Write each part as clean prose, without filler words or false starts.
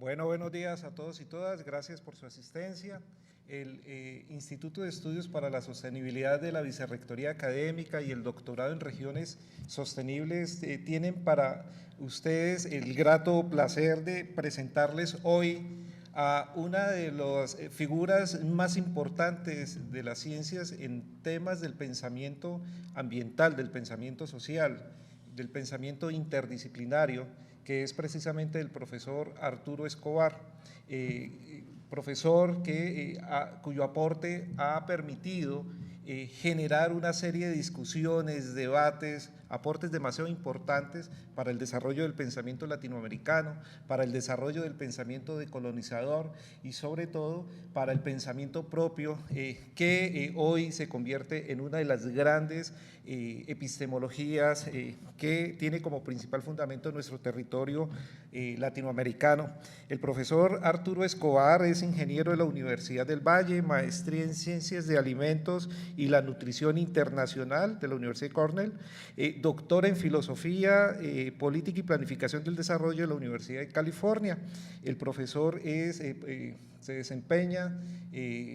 Bueno, buenos días a todos y todas, gracias por su asistencia. El Instituto de Estudios para la Sostenibilidad de la Vicerrectoría Académica y el Doctorado en Regiones Sostenibles tienen para ustedes el grato placer de presentarles hoy a una de las figuras más importantes de las ciencias en temas del pensamiento ambiental, del pensamiento social, del pensamiento interdisciplinario, que es precisamente el profesor Arturo Escobar, profesor cuyo aporte ha permitido generar una serie de discusiones, debates, aportes demasiado importantes para el desarrollo del pensamiento latinoamericano, para el desarrollo del pensamiento decolonizador y sobre todo para el pensamiento propio que hoy se convierte en una de las grandes epistemologías que tiene como principal fundamento nuestro territorio latinoamericano. El profesor Arturo Escobar es ingeniero de la Universidad del Valle, maestría en Ciencias de Alimentos y la Nutrición Internacional de la Universidad de Cornell, doctor en Filosofía, Política y Planificación del Desarrollo de la Universidad de California. El profesor se desempeña,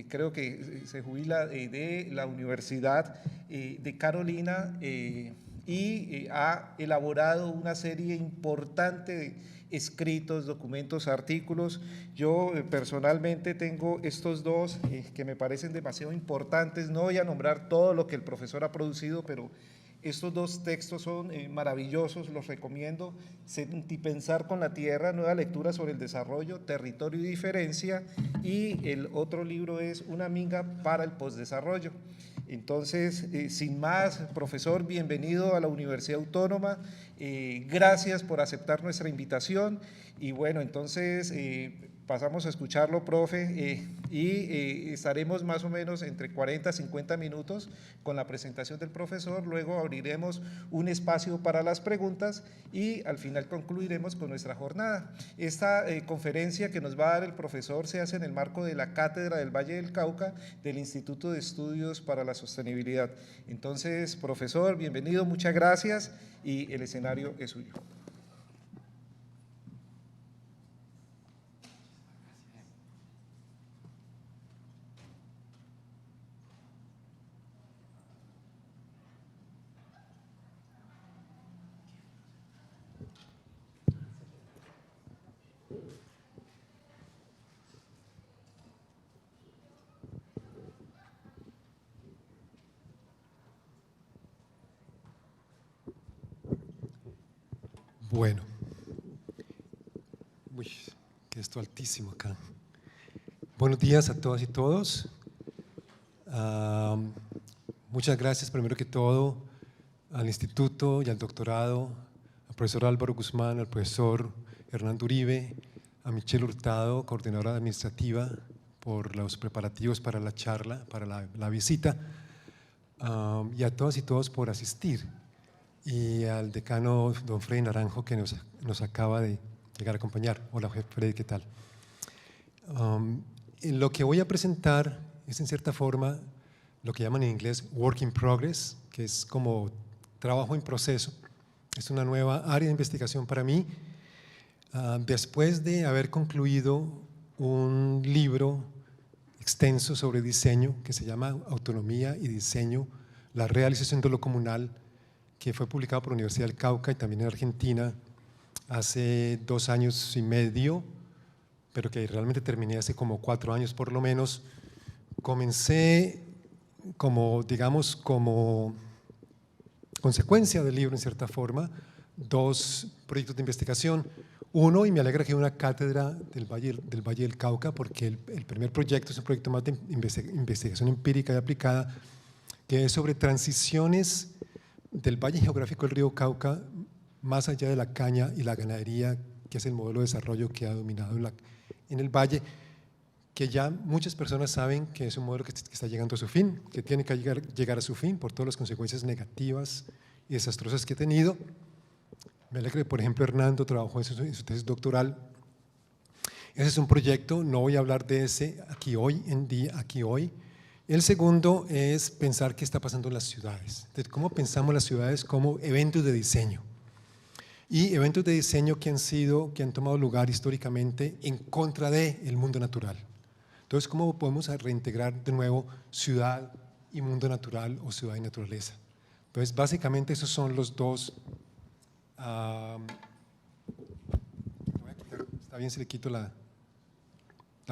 creo que se jubila de la Universidad de Carolina y ha elaborado una serie importante de escritos, documentos, artículos. Yo personalmente tengo estos dos que me parecen demasiado importantes. No voy a nombrar todo lo que el profesor ha producido, pero estos dos textos son maravillosos, los recomiendo. Sentipensar con la Tierra, nueva lectura sobre el desarrollo, territorio y diferencia, y el otro libro es Una minga para el postdesarrollo. Entonces, sin más, profesor, bienvenido a la Universidad Autónoma, gracias por aceptar nuestra invitación y bueno, entonces pasamos a escucharlo, profe, y estaremos más o menos entre 40 a 50 minutos con la presentación del profesor, luego abriremos un espacio para las preguntas y al final concluiremos con nuestra jornada. Esta conferencia que nos va a dar el profesor se hace en el marco de la Cátedra del Valle del Cauca del Instituto de Estudios para la Sostenibilidad. Entonces, profesor, bienvenido, muchas gracias y el escenario es suyo. Bueno, uy, que esto altísimo acá. Buenos días a todas y todos. Muchas gracias primero que todo al instituto y al doctorado, al profesor Álvaro Guzmán, al profesor Hernando Uribe, a Michelle Hurtado, coordinadora administrativa, por los preparativos para la charla, para la visita, y a todas y todos por asistir. Y al decano don Freddy Naranjo que nos acaba de llegar a acompañar. Hola Freddy, ¿qué tal? Lo que voy a presentar es en cierta forma lo que llaman en inglés work in progress, que es como trabajo en proceso. Es una nueva área de investigación para mí. Después de haber concluido un libro extenso sobre diseño que se llama Autonomía y Diseño, la realización de lo comunal, que fue publicado por la Universidad del Cauca y también en Argentina hace 2 años y medio, pero que realmente terminé hace como 4 años por lo menos. Comencé como consecuencia del libro en cierta forma, 2 proyectos de investigación. Uno, y me alegra que una cátedra del Valle del Cauca, porque el primer proyecto es un proyecto más de investigación empírica y aplicada, que es sobre transiciones del Valle Geográfico del Río Cauca, más allá de la caña y la ganadería, que es el modelo de desarrollo que ha dominado en el Valle, que ya muchas personas saben que es un modelo que está llegando a su fin, que tiene que llegar a su fin por todas las consecuencias negativas y desastrosas que ha tenido. Me alegra que, por ejemplo, Hernando trabajó en su tesis doctoral. Ese es un proyecto, no voy a hablar de ese aquí hoy. El segundo es pensar qué está pasando en las ciudades, cómo pensamos las ciudades como eventos de diseño. y eventos de diseño que han tomado lugar históricamente en contra del mundo natural. Entonces, ¿cómo podemos reintegrar de nuevo ciudad y mundo natural o ciudad y naturaleza? Entonces, básicamente esos son los dos. Está bien si le quito la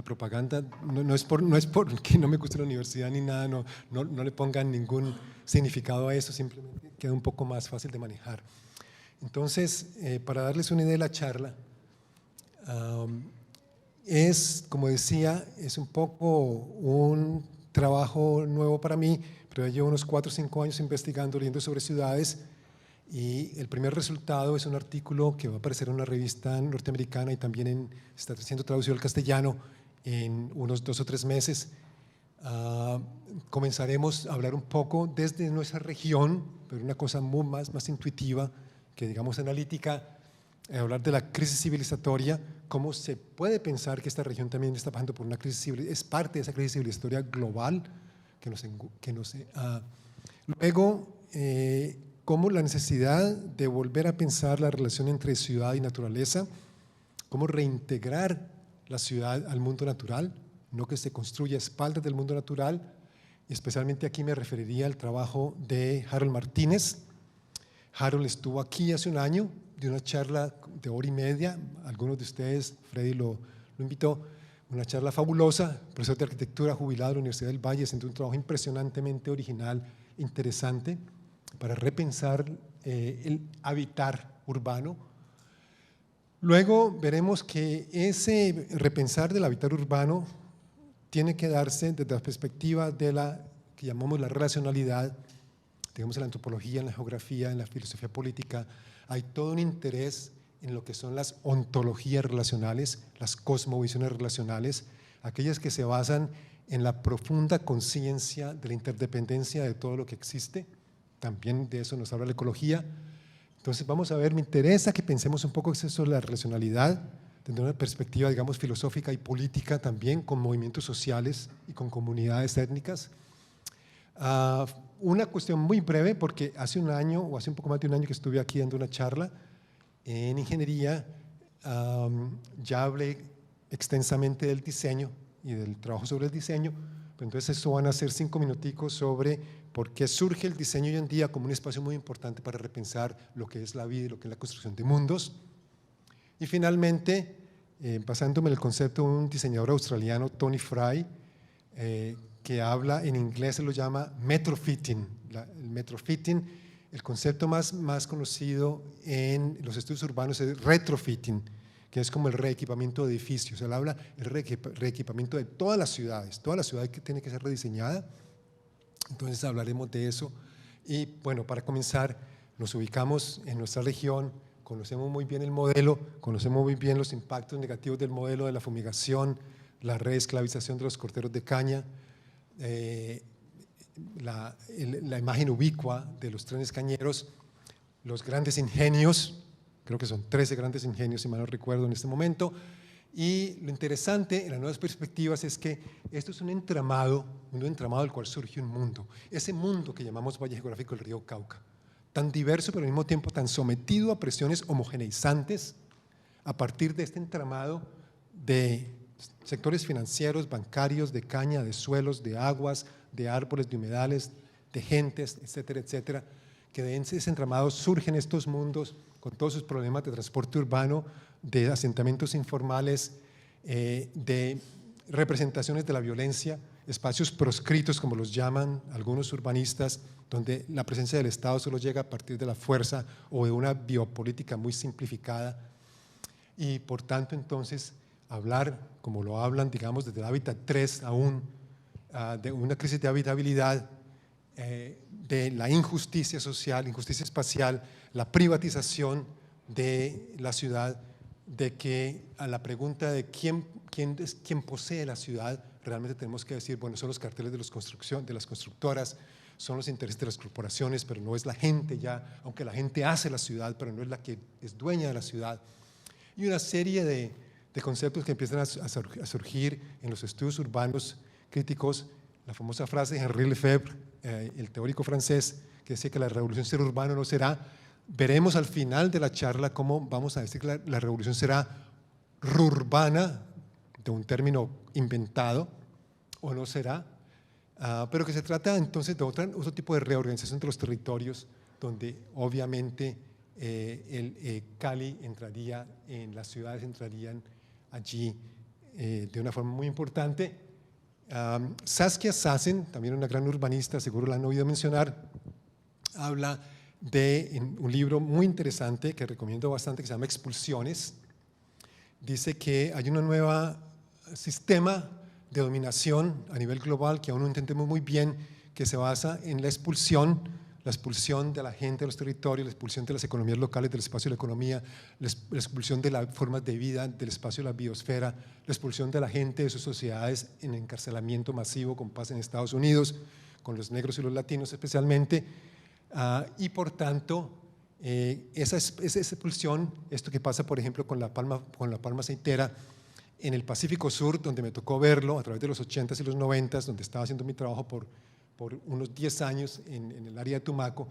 propaganda, no es porque no me guste la universidad ni nada, no le pongan ningún significado a eso, simplemente queda un poco más fácil de manejar. Entonces, para darles una idea de la charla, como decía, es un poco un trabajo nuevo para mí, pero ya llevo unos 4 o 5 años investigando, leyendo sobre ciudades, y el primer resultado es un artículo que va a aparecer en una revista norteamericana y también está siendo traducido al castellano en unos 2 o 3 meses. Comenzaremos a hablar un poco desde nuestra región, pero una cosa más intuitiva que digamos analítica, hablar de la crisis civilizatoria, cómo se puede pensar que esta región también está pasando por una crisis civilizatoria, es parte de esa crisis civilizatoria global luego, cómo la necesidad de volver a pensar la relación entre ciudad y naturaleza, cómo reintegrar la ciudad al mundo natural, no que se construya a espaldas del mundo natural, especialmente aquí me referiría al trabajo de Harold Martínez. Harold estuvo aquí hace un año de una charla de 1 hora y media, algunos de ustedes, Freddy lo invitó, una charla fabulosa, profesor de arquitectura jubilado de la Universidad del Valle, haciendo un trabajo impresionantemente original, interesante, para repensar el habitar urbano. Luego veremos que ese repensar del habitar urbano tiene que darse desde la perspectiva de la que llamamos la relacionalidad, digamos en la antropología, en la geografía, en la filosofía política, hay todo un interés en lo que son las ontologías relacionales, las cosmovisiones relacionales, aquellas que se basan en la profunda conciencia de la interdependencia de todo lo que existe, también de eso nos habla la ecología. Entonces vamos a ver, me interesa que pensemos un poco sobre la relacionalidad, desde una perspectiva, digamos, filosófica y política también, con movimientos sociales y con comunidades étnicas. Una cuestión muy breve, porque hace un año, o hace un poco más de un año que estuve aquí dando una charla en ingeniería, ya hablé extensamente del diseño y del trabajo sobre el diseño, pero entonces eso van a ser 5 minuticos sobre por qué surge el diseño hoy en día como un espacio muy importante para repensar lo que es la vida y lo que es la construcción de mundos. Y finalmente, basándome en el concepto de un diseñador australiano, Tony Fry, que habla, en inglés se lo llama metrofitting. El metrofitting, el concepto más conocido en los estudios urbanos es retrofitting, que es como el reequipamiento de edificios. Él habla del reequipamiento de toda la ciudad que tiene que ser rediseñada. Entonces hablaremos de eso. Y bueno, para comenzar, nos ubicamos en nuestra región, conocemos muy bien el modelo, conocemos muy bien los impactos negativos del modelo de la fumigación, la reesclavización de los corteros de caña, la imagen ubicua de los trenes cañeros, los grandes ingenios, creo que son 13 grandes ingenios, si mal no recuerdo en este momento, y lo interesante en las nuevas perspectivas es que esto es un entramado del cual surge un mundo, ese mundo que llamamos Valle Geográfico del Río Cauca, tan diverso pero al mismo tiempo tan sometido a presiones homogeneizantes a partir de este entramado de sectores financieros, bancarios, de caña, de suelos, de aguas, de árboles, de humedales, de gentes, etcétera, etcétera, que de ese entramado surgen estos mundos con todos sus problemas de transporte urbano, de asentamientos informales, de representaciones de la violencia, espacios proscritos, como los llaman algunos urbanistas, donde la presencia del Estado solo llega a partir de la fuerza o de una biopolítica muy simplificada. Y por tanto, entonces, hablar, como lo hablan, digamos, desde el hábitat 3 aún, de una crisis de habitabilidad, de la injusticia social, injusticia espacial, la privatización de la ciudad, de que a la pregunta de quién posee la ciudad, realmente tenemos que decir, bueno, son los carteles de las constructoras, son los intereses de las corporaciones, pero no es la gente ya, aunque la gente hace la ciudad, pero no es la que es dueña de la ciudad. Y una serie de conceptos que empiezan a surgir en los estudios urbanos críticos, la famosa frase de Henri Lefebvre, el teórico francés, que decía que la revolución ser urbano no será Veremos al final de la charla cómo vamos a decir que la revolución será rurbana, de un término inventado, o no será, pero que se trata entonces de otro tipo de reorganización de los territorios, donde obviamente Cali entraría, en las ciudades entrarían allí de una forma muy importante. Saskia Sassen, también una gran urbanista, seguro la han oído mencionar, habla de un libro muy interesante que recomiendo bastante, que se llama Expulsiones. Dice que hay un nuevo sistema de dominación a nivel global que aún no entendemos muy bien, que se basa en la expulsión de la gente de los territorios, la expulsión de las economías locales del espacio de la economía, la expulsión de las formas de vida del espacio de la biosfera, la expulsión de la gente de sus sociedades en encarcelamiento masivo, como pasa en Estados Unidos, con los negros y los latinos especialmente, y por tanto, esa expulsión, esto que pasa por ejemplo con la palma aceitera en el Pacífico Sur, donde me tocó verlo a través de los 80s y los 90s, donde estaba haciendo mi trabajo por unos 10 años en el área de Tumaco,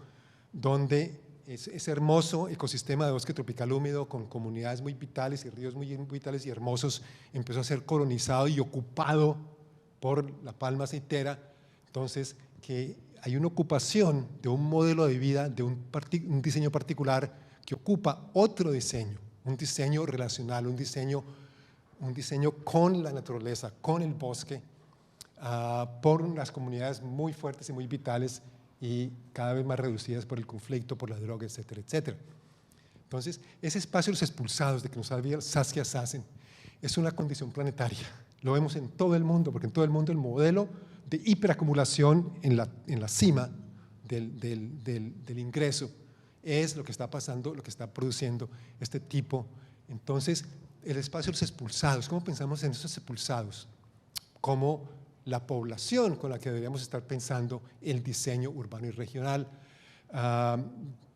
donde ese hermoso ecosistema de bosque tropical húmedo con comunidades muy vitales y ríos muy vitales y hermosos empezó a ser colonizado y ocupado por la palma aceitera. Entonces, que hay una ocupación de un modelo de vida, de un diseño particular que ocupa otro diseño, un diseño relacional, un diseño con la naturaleza, con el bosque, por unas comunidades muy fuertes y muy vitales y cada vez más reducidas por el conflicto, por la droga, etcétera, etcétera. Entonces, ese espacio de los expulsados de que nos habla Saskia Sassen es una condición planetaria. Lo vemos en todo el mundo, porque en todo el mundo el modelo de hiperacumulación en la cima del ingreso es lo que está pasando, lo que está produciendo este tipo. Entonces, el espacio de los expulsados, ¿cómo pensamos en esos expulsados? Como la población con la que deberíamos estar pensando el diseño urbano y regional.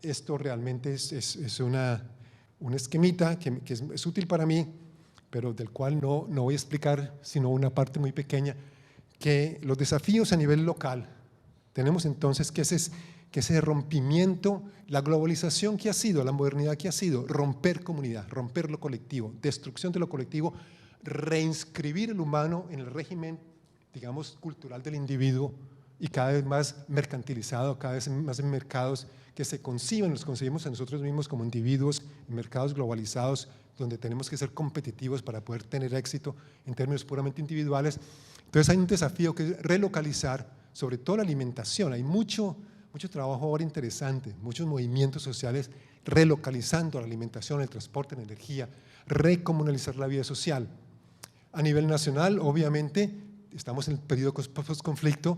Esto realmente es un esquemita que es útil para mí, pero del cual no voy a explicar sino una parte muy pequeña, que los desafíos a nivel local, tenemos entonces que ese rompimiento, la globalización que ha sido, la modernidad que ha sido, romper comunidad, romper lo colectivo, destrucción de lo colectivo, reinscribir el humano en el régimen, digamos, cultural del individuo y cada vez más mercantilizado, cada vez más en mercados que nos concebimos a nosotros mismos como individuos, en mercados globalizados, donde tenemos que ser competitivos para poder tener éxito en términos puramente individuales. Entonces hay un desafío que es relocalizar, sobre todo la alimentación. Hay mucho trabajo ahora interesante, muchos movimientos sociales relocalizando la alimentación, el transporte, la energía, recomunalizar la vida social. A nivel nacional, obviamente, estamos en el periodo post-conflicto.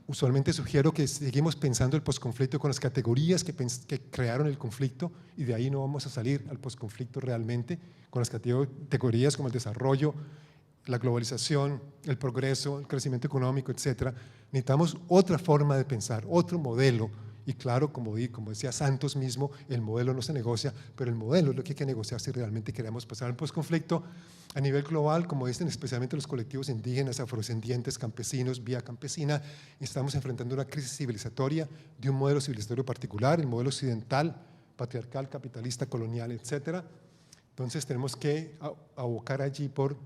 Usualmente sugiero que seguimos pensando el posconflicto con las categorías que crearon el conflicto y de ahí no vamos a salir al posconflicto realmente, con las categorías como el desarrollo, la globalización, el progreso, el crecimiento económico, etcétera. Necesitamos otra forma de pensar, otro modelo. Y claro, como decía Santos mismo, el modelo no se negocia, pero el modelo es lo que hay que negociar si realmente queremos pasar al posconflicto. A nivel global, como dicen especialmente los colectivos indígenas, afrodescendientes, campesinos, vía campesina, estamos enfrentando una crisis civilizatoria de un modelo civilizatorio particular, el modelo occidental, patriarcal, capitalista, colonial, etcétera. Entonces tenemos que abocar allí por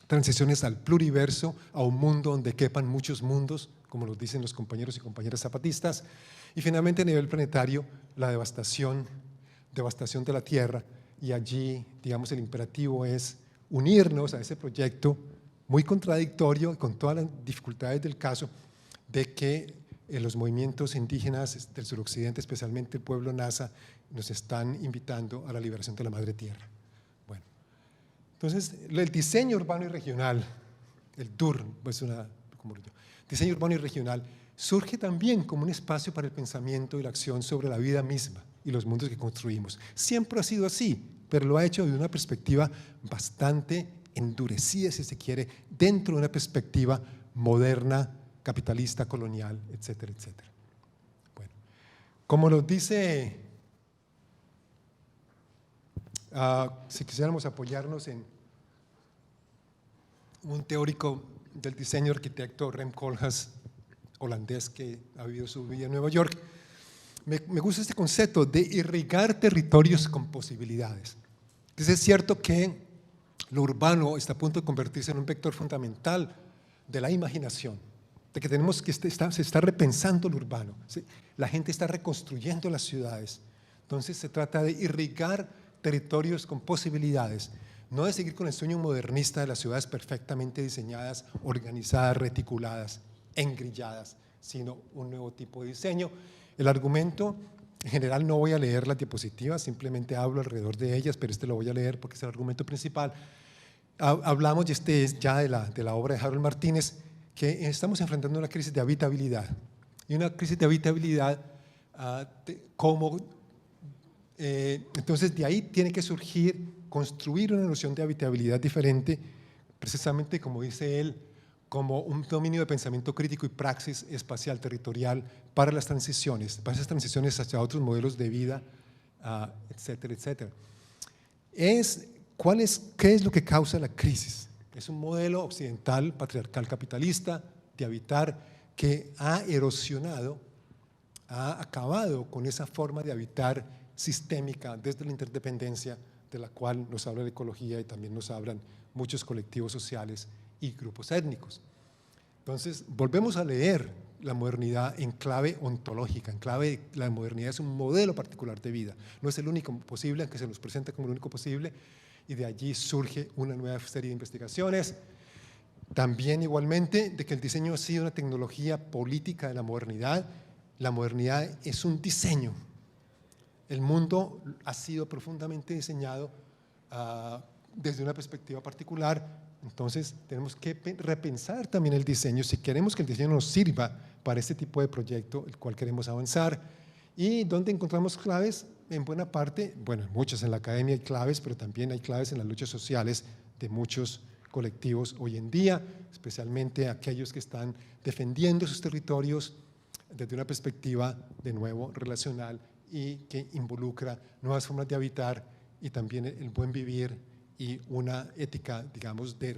transiciones al pluriverso, a un mundo donde quepan muchos mundos, como nos dicen los compañeros y compañeras zapatistas. Y finalmente a nivel planetario, la devastación de la Tierra, y allí, digamos, el imperativo es unirnos a ese proyecto muy contradictorio, con todas las dificultades del caso, de que los movimientos indígenas del suroccidente, especialmente el pueblo Nasa, nos están invitando a la liberación de la madre tierra. Bueno, entonces el diseño urbano y regional, el DUR, pues diseño urbano y regional, surge también como un espacio para el pensamiento y la acción sobre la vida misma y los mundos que construimos. Siempre ha sido así, pero lo ha hecho de una perspectiva bastante endurecida, si se quiere, dentro de una perspectiva moderna, capitalista, colonial, etcétera, etcétera. Bueno, como nos dice, si quisiéramos apoyarnos en un teórico del diseño, arquitecto Rem Koolhaas, holandés, que ha vivido su vida en Nueva York, Me gusta este concepto de irrigar territorios con posibilidades. Entonces es cierto que lo urbano está a punto de convertirse en un vector fundamental de la imaginación, de que tenemos que se está repensando lo urbano, ¿sí? La gente está reconstruyendo las ciudades. Entonces se trata de irrigar territorios con posibilidades, no de seguir con el sueño modernista de las ciudades perfectamente diseñadas, organizadas, reticuladas, engrilladas, sino un nuevo tipo de diseño. El argumento, en general no voy a leer las diapositivas, simplemente hablo alrededor de ellas, pero este lo voy a leer porque es el argumento principal. Hablamos, y este es ya de la obra de Harold Martínez, que estamos enfrentando una crisis de habitabilidad. Y una crisis de habitabilidad entonces de ahí tiene que surgir, construir una noción de habitabilidad diferente, precisamente como dice él, como un dominio de pensamiento crítico y praxis espacial territorial para las transiciones, para esas transiciones hacia otros modelos de vida, etcétera, etcétera. ¿Qué es lo que causa la crisis? Es un modelo occidental, patriarcal, capitalista, de habitar, que ha erosionado, ha acabado con esa forma de habitar sistémica desde la interdependencia, de la cual nos habla la ecología y también nos hablan muchos colectivos sociales y grupos étnicos. Entonces, volvemos a leer la modernidad en clave ontológica, en clave, la modernidad es un modelo particular de vida, no es el único posible, aunque se nos presenta como el único posible, y de allí surge una nueva serie de investigaciones. También igualmente de que el diseño ha sido una tecnología política de la modernidad es un diseño. El mundo ha sido profundamente diseñado desde una perspectiva particular, entonces tenemos que repensar también el diseño si queremos que el diseño nos sirva para este tipo de proyecto el cual queremos avanzar. ¿Y dónde encontramos claves? En buena parte, bueno, muchas en la academia hay claves, pero también hay claves en las luchas sociales de muchos colectivos hoy en día, especialmente aquellos que están defendiendo sus territorios desde una perspectiva de nuevo relacional y que involucra nuevas formas de habitar y también el buen vivir y una ética, digamos, de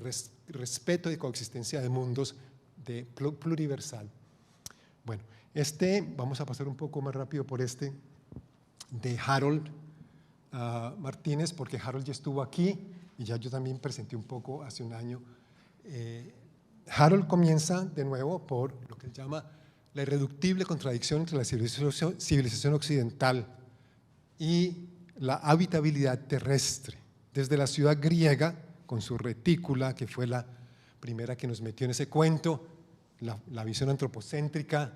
respeto y coexistencia de mundos de pluriversal. Bueno, vamos a pasar un poco más rápido por de Harold Martínez, porque Harold ya estuvo aquí y ya yo también presenté un poco hace un año. Harold comienza de nuevo por lo que él llama la irreductible contradicción entre la civilización occidental y la habitabilidad terrestre. Desde la ciudad griega, con su retícula, que fue la primera que nos metió en ese cuento, la visión antropocéntrica,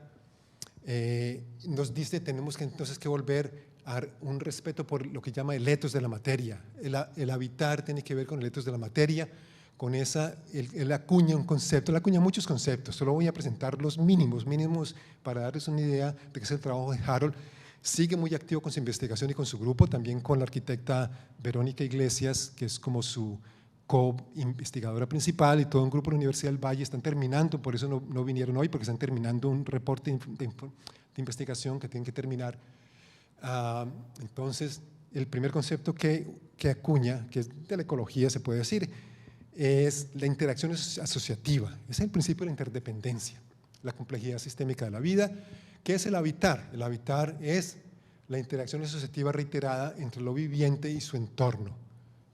nos dice tenemos que entonces que volver a un respeto por lo que llama el etos de la materia. El habitar tiene que ver con el etos de la materia, con él acuña un concepto, él acuña muchos conceptos, solo voy a presentar los mínimos para darles una idea de qué es el trabajo de Harold. Sigue muy activo con su investigación y con su grupo, también con la arquitecta Verónica Iglesias, que es como su co-investigadora principal, y todo un grupo de la Universidad del Valle están terminando, por eso no vinieron hoy, porque están terminando un reporte de investigación que tienen que terminar. Entonces, el primer concepto que acuña, que es de la ecología, se puede decir, es la interacción asociativa, es el principio de la interdependencia, la complejidad sistémica de la vida. ¿Qué es el habitar? El habitar es la interacción asociativa reiterada entre lo viviente y su entorno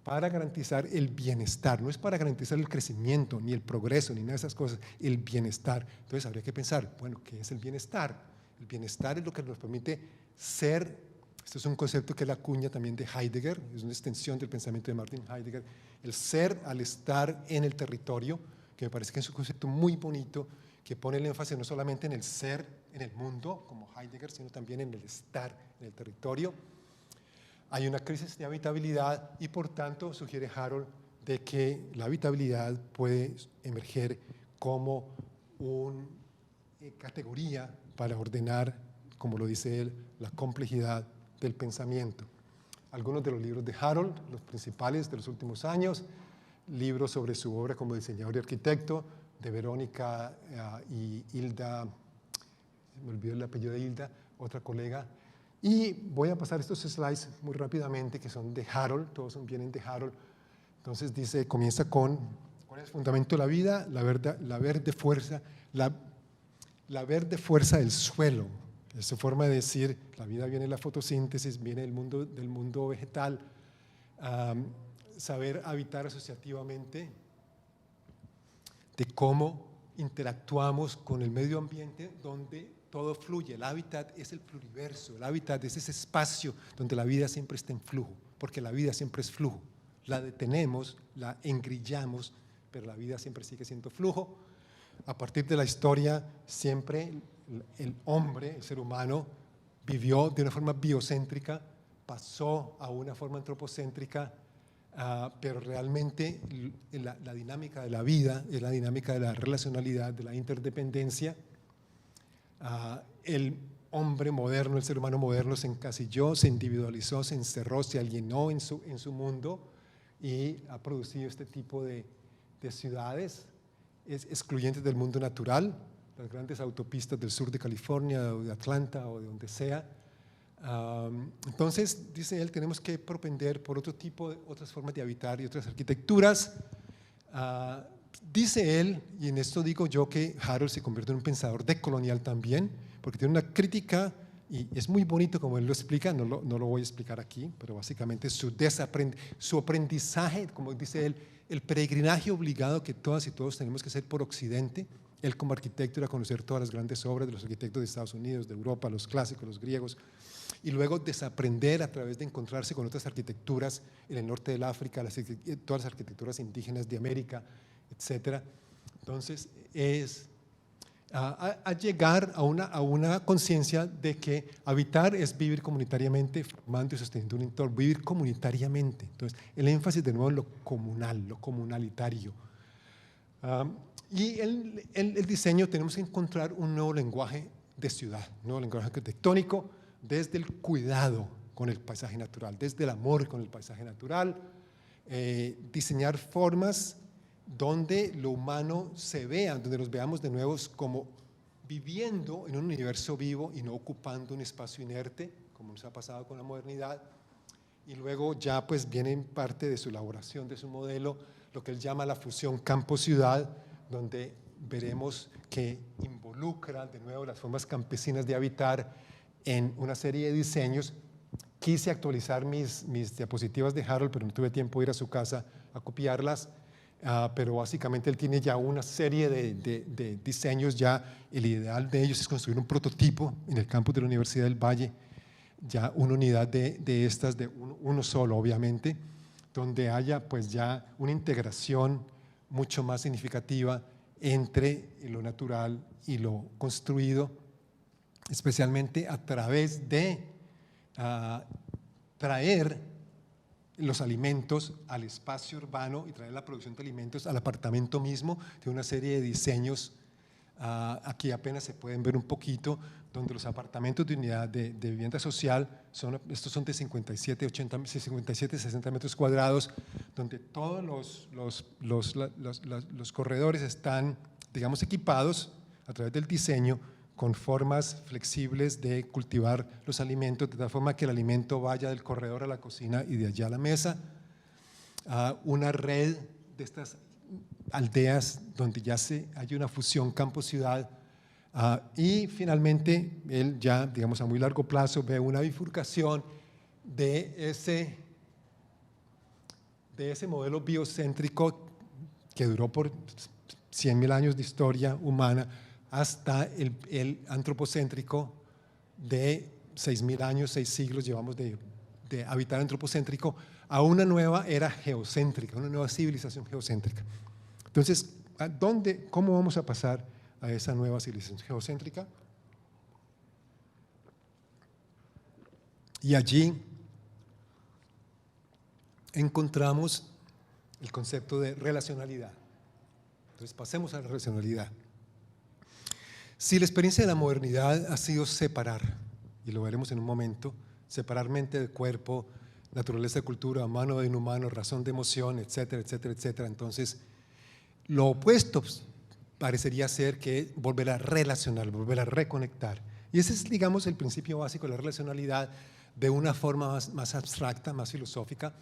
para garantizar el bienestar, no es para garantizar el crecimiento, ni el progreso, ni nada de esas cosas, el bienestar. Entonces habría que pensar, bueno, ¿qué es el bienestar? El bienestar es lo que nos permite ser, este es un concepto que es la cuña también de Heidegger, es una extensión del pensamiento de Martin Heidegger, el ser al estar en el territorio, que me parece que es un concepto muy bonito, que pone el énfasis no solamente en el ser en el mundo, como Heidegger, sino también en el estar en el territorio. Hay una crisis de habitabilidad y por tanto sugiere Harold de que la habitabilidad puede emerger como una categoría para ordenar, como lo dice él, la complejidad del pensamiento. Algunos de los libros de Harold, los principales de los últimos años, libros sobre su obra como diseñador y arquitecto, de Verónica y Hilda, me olvidó el apellido de Hilda, otra colega, y voy a pasar estos slides muy rápidamente que son de Harold, todos vienen de Harold. Entonces dice, comienza con ¿cuál es el fundamento de la vida? La verde fuerza del suelo. Es su forma de decir, la vida viene de la fotosíntesis, viene del mundo vegetal. Saber habitar asociativamente, de cómo interactuamos con el medio ambiente donde todo fluye. El hábitat es el pluriverso, el hábitat es ese espacio donde la vida siempre está en flujo, porque la vida siempre es flujo. La detenemos, la engrillamos, pero la vida siempre sigue siendo flujo. A partir de la historia, siempre el hombre, el ser humano, vivió de una forma biocéntrica, pasó a una forma antropocéntrica, pero realmente la dinámica de la vida es la dinámica de la relacionalidad, de la interdependencia. El hombre moderno, el ser humano moderno se encasilló, se individualizó, se encerró, se alienó en su mundo y ha producido este tipo de ciudades excluyentes del mundo natural, las grandes autopistas del sur de California o de Atlanta o de donde sea. Entonces, dice él, tenemos que propender por otras formas de habitar y otras arquitecturas. Dice él, y en esto digo yo que Harold se convierte en un pensador decolonial también, porque tiene una crítica, y es muy bonito como él lo explica, no lo voy a explicar aquí, pero básicamente su aprendizaje, como dice él, el peregrinaje obligado que todas y todos tenemos que hacer por Occidente. Él como arquitecto ir a conocer todas las grandes obras de los arquitectos de Estados Unidos, de Europa, los clásicos, los griegos, y luego desaprender a través de encontrarse con otras arquitecturas en el norte del África, todas las arquitecturas indígenas de América, etc. Entonces, a llegar a una conciencia de que habitar es vivir comunitariamente, formando y sosteniendo un entorno, vivir comunitariamente. Entonces, el énfasis de nuevo en lo comunal, lo comunalitario. Y el diseño tenemos que encontrar un nuevo lenguaje de ciudad, un nuevo lenguaje arquitectónico desde el cuidado con el paisaje natural, desde el amor con el paisaje natural, diseñar formas donde lo humano se vea, donde nos veamos de nuevo como viviendo en un universo vivo y no ocupando un espacio inerte, como nos ha pasado con la modernidad. Y luego ya pues viene en parte de su elaboración de su modelo, lo que él llama la fusión campo-ciudad, donde veremos que involucra de nuevo las formas campesinas de habitar en una serie de diseños. Quise actualizar mis diapositivas de Harold, pero no tuve tiempo de ir a su casa a copiarlas, pero básicamente él tiene ya una serie de diseños. Ya el ideal de ellos es construir un prototipo en el campus de la Universidad del Valle, ya una unidad de estas, de uno solo obviamente, donde haya pues ya una integración mucho más significativa entre lo natural y lo construido, especialmente a través de traer los alimentos al espacio urbano y traer la producción de alimentos al apartamento mismo. Tiene una serie de diseños, aquí apenas se pueden ver un poquito, donde los apartamentos de unidad de vivienda social, estos son de 57, 60 metros cuadrados, donde todos los corredores están, digamos, equipados a través del diseño con formas flexibles de cultivar los alimentos, de tal forma que el alimento vaya del corredor a la cocina y de allá a la mesa. Una red de estas aldeas donde ya hay una fusión campo-ciudad. Y finalmente, él ya, digamos, a muy largo plazo ve una bifurcación de ese modelo biocéntrico que duró por 100.000 años de historia humana, hasta el antropocéntrico de 6.000 años, 6 siglos llevamos de habitar antropocéntrico, a una nueva era geocéntrica, una nueva civilización geocéntrica. Entonces, ¿cómo vamos a pasar a esa nueva civilización geocéntrica? Y allí encontramos el concepto de relacionalidad. Entonces, pasemos a la relacionalidad. Si la experiencia de la modernidad ha sido separar, y lo veremos en un momento, separar mente de cuerpo, naturaleza de cultura, humano de inhumano, razón de emoción, etcétera, etcétera, etcétera, entonces lo opuesto parecería ser que volver a relacionar, volver a reconectar. Y ese es, digamos, el principio básico de la relacionalidad. De una forma más abstracta, más filosófica,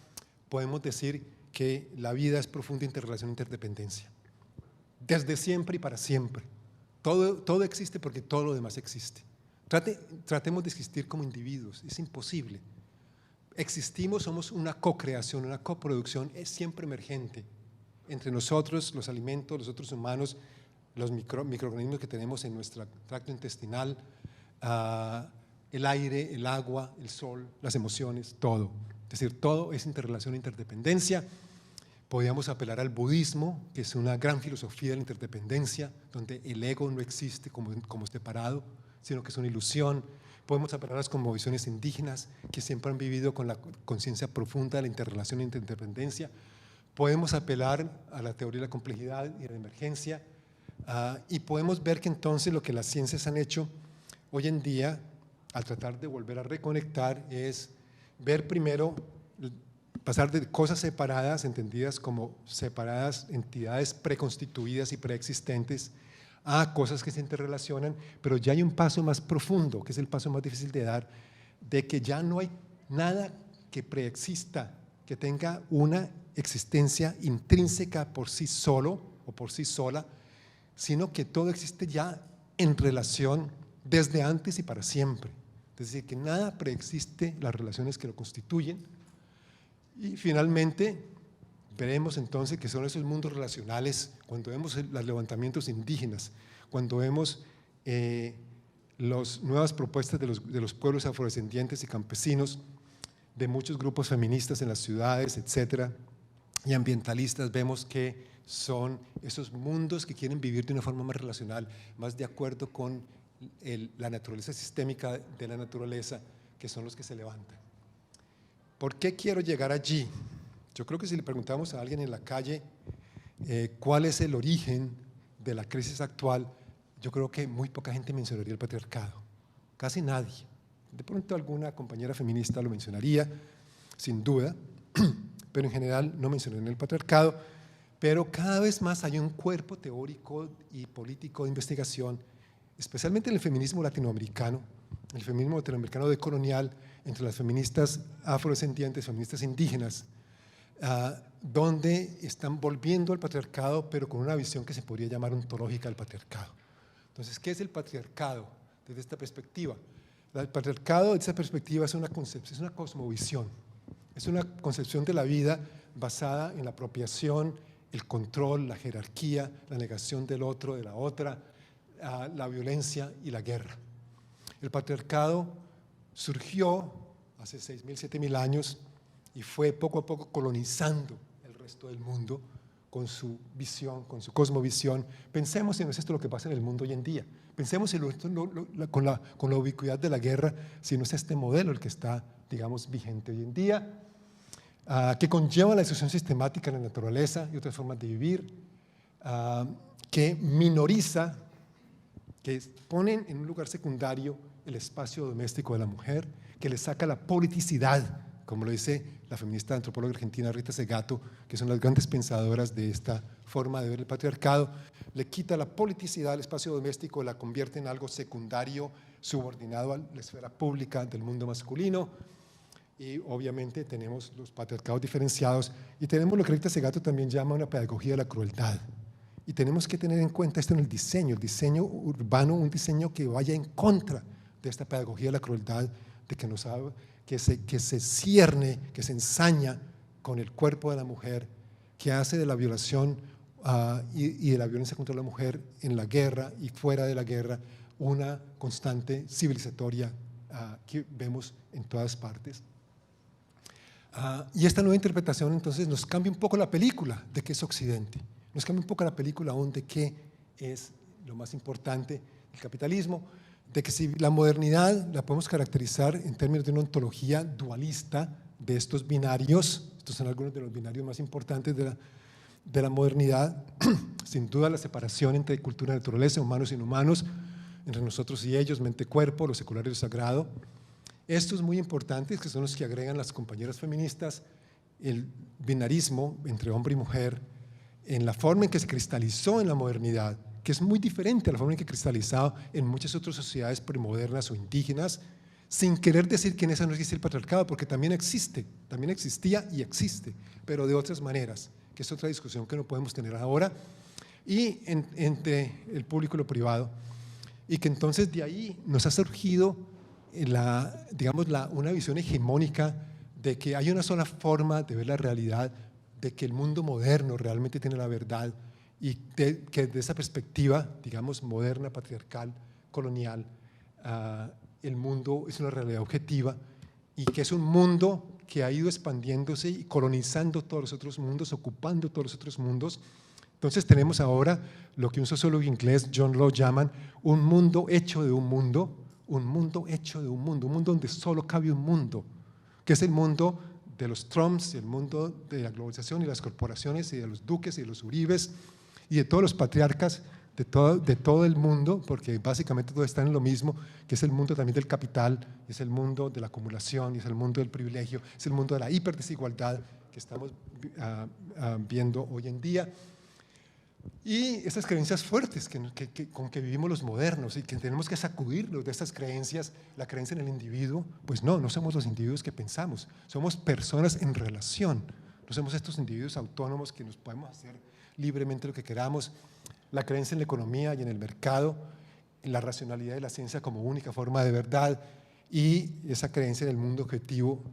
podemos decir que la vida es profunda interrelación e interdependencia. Desde siempre y para siempre. Todo existe porque todo lo demás existe. Tratemos de existir como individuos, es imposible. Existimos, somos una co-creación, una coproducción, es siempre emergente. Entre nosotros, los alimentos, los otros humanos, los microorganismos que tenemos en nuestro tracto intestinal, el aire, el agua, el sol, las emociones, todo. Es decir, todo es interrelación e interdependencia. Podríamos apelar al budismo, que es una gran filosofía de la interdependencia, donde el ego no existe como separado, sino que es una ilusión. Podemos apelar a las cosmovisiones indígenas, que siempre han vivido con la conciencia profunda de la interrelación e interdependencia. Podemos apelar a la teoría de la complejidad y de la emergencia, y podemos ver que entonces lo que las ciencias han hecho hoy en día, al tratar de volver a reconectar, es ver primero, pasar de cosas separadas, entendidas como separadas entidades preconstituidas y preexistentes, a cosas que se interrelacionan, pero ya hay un paso más profundo, que es el paso más difícil de dar, de que ya no hay nada que preexista, que tenga una existencia intrínseca por sí solo o por sí sola, sino que todo existe ya en relación desde antes y para siempre. Es decir, que nada preexiste las relaciones que lo constituyen. Y finalmente veremos entonces que son esos mundos relacionales, cuando vemos los levantamientos indígenas, cuando vemos las nuevas propuestas de los pueblos afrodescendientes y campesinos, de muchos grupos feministas en las ciudades, etcétera, y ambientalistas, vemos que son esos mundos que quieren vivir de una forma más relacional, más de acuerdo con la naturaleza sistémica de la naturaleza, que son los que se levantan. ¿Por qué quiero llegar allí? Yo creo que si le preguntamos a alguien en la calle cuál es el origen de la crisis actual, yo creo que muy poca gente mencionaría el patriarcado, casi nadie. De pronto alguna compañera feminista lo mencionaría, sin duda, pero en general no mencionarían el patriarcado. Pero cada vez más hay un cuerpo teórico y político de investigación, especialmente en el feminismo latinoamericano, el feminismo latinoamericano decolonial, entre las feministas afrodescendientes, feministas indígenas, donde están volviendo al patriarcado, pero con una visión que se podría llamar ontológica del patriarcado. Entonces, ¿qué es el patriarcado desde esta perspectiva? El patriarcado desde esta perspectiva es una concepción, es una cosmovisión, es una concepción de la vida basada en la apropiación, el control, la jerarquía, la negación del otro, de la otra, la violencia y la guerra. El patriarcado surgió hace 6.000, 7.000 años y fue poco a poco colonizando el resto del mundo con su visión, con su cosmovisión. Pensemos si no es esto lo que pasa en el mundo hoy en día. Pensemos si con la ubicuidad de la guerra, si no es este modelo el que está, digamos, vigente hoy en día, que conlleva la destrucción sistemática de la naturaleza y otras formas de vivir, que minoriza, que ponen en un lugar secundario el espacio doméstico de la mujer, que le saca la politicidad, como lo dice la feminista antropóloga argentina Rita Segato, que son las grandes pensadoras de esta forma de ver el patriarcado, le quita la politicidad al espacio doméstico, la convierte en algo secundario, subordinado a la esfera pública del mundo masculino. Y obviamente tenemos los patriarcados diferenciados y tenemos lo que Rita Segato también llama una pedagogía de la crueldad. Y tenemos que tener en cuenta esto en el diseño urbano, un diseño que vaya en contra de esta pedagogía de la crueldad, de que nos habla, que se cierne, que se ensaña con el cuerpo de la mujer, que hace de la violación y de la violencia contra la mujer en la guerra y fuera de la guerra una constante civilizatoria que vemos en todas partes. Y esta nueva interpretación entonces nos cambia un poco la película de qué es Occidente, nos cambia un poco la película aún de qué es lo más importante, el capitalismo, de que si la modernidad la podemos caracterizar en términos de una ontología dualista de estos binarios, estos son algunos de los binarios más importantes de la modernidad, sin duda la separación entre cultura y naturaleza, humanos y inhumanos, entre nosotros y ellos, mente-cuerpo, lo secular y lo sagrado. Estos muy importantes, que son los que agregan las compañeras feministas, el binarismo entre hombre y mujer, en la forma en que se cristalizó en la modernidad, que es muy diferente a la forma en que cristalizado en muchas otras sociedades premodernas o indígenas, sin querer decir que en esa no existe el patriarcado, porque también existe, también existía y existe, pero de otras maneras, que es otra discusión que no podemos tener ahora, y entre el público y lo privado. y que entonces de ahí nos ha surgido una visión hegemónica de que hay una sola forma de ver la realidad, de que el mundo moderno realmente tiene la verdad y que de esa perspectiva, digamos, moderna, patriarcal, colonial, el mundo es una realidad objetiva y que es un mundo que ha ido expandiéndose y colonizando todos los otros mundos, ocupando todos los otros mundos. Entonces tenemos ahora lo que un sociólogo inglés, John Law, llaman un mundo hecho de un mundo, un mundo hecho de un mundo donde solo cabe un mundo, que es el mundo de los Trumps, el mundo de la globalización y las corporaciones y de los duques y de los uribes y de todos los patriarcas de todo el mundo, porque básicamente todos están en lo mismo, que es el mundo también del capital, es el mundo de la acumulación, es el mundo del privilegio, es el mundo de la hiperdesigualdad que estamos viendo hoy en día. Y esas creencias fuertes con que vivimos los modernos y que tenemos que sacudirnos de estas creencias, la creencia en el individuo, pues no somos los individuos que pensamos, somos personas en relación, no somos estos individuos autónomos que nos podemos hacer libremente lo que queramos. La creencia en la economía y en el mercado, en la racionalidad de la ciencia como única forma de verdad y esa creencia en el mundo objetivo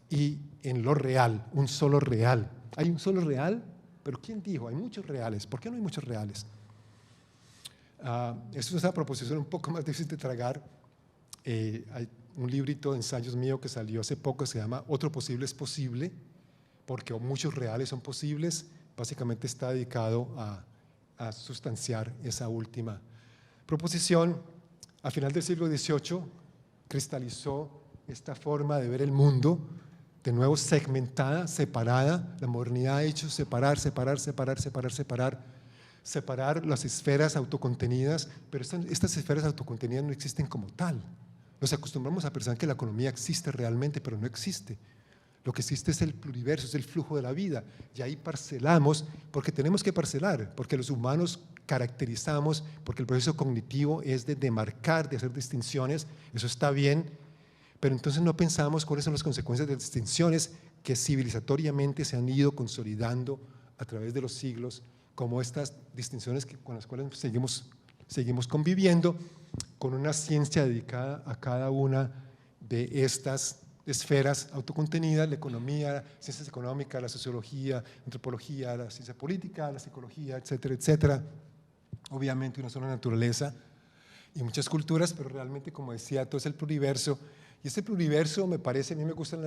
y en lo real, un solo real. ¿Hay un solo real? Pero ¿quién dijo? Hay muchos reales. ¿Por qué no hay muchos reales? Esto es una proposición un poco más difícil de tragar. Hay un librito de ensayos mío que salió hace poco, se llama Otro posible es posible, porque muchos reales son posibles. Básicamente está dedicado a sustanciar esa última proposición. A final del siglo XVIII cristalizó esta forma de ver el mundo, de nuevo segmentada, separada. La modernidad ha hecho separar las esferas autocontenidas, pero estas esferas autocontenidas no existen como tal. Nos acostumbramos a pensar que la economía existe realmente, pero no existe. Lo que existe es el pluriverso, es el flujo de la vida, y ahí parcelamos, porque tenemos que parcelar, porque los humanos caracterizamos, porque el proceso cognitivo es de demarcar, de hacer distinciones, eso está bien, pero entonces no pensamos cuáles son las consecuencias de las distinciones que civilizatoriamente se han ido consolidando a través de los siglos, como estas distinciones con las cuales seguimos conviviendo, con una ciencia dedicada a cada una de estas esferas autocontenidas: la economía, ciencias económicas, la sociología, antropología, la ciencia política, la psicología, etcétera, etcétera. Obviamente una sola naturaleza y muchas culturas, pero realmente, como decía, todo es el pluriverso. Y este pluriverso me parece, a mí me gusta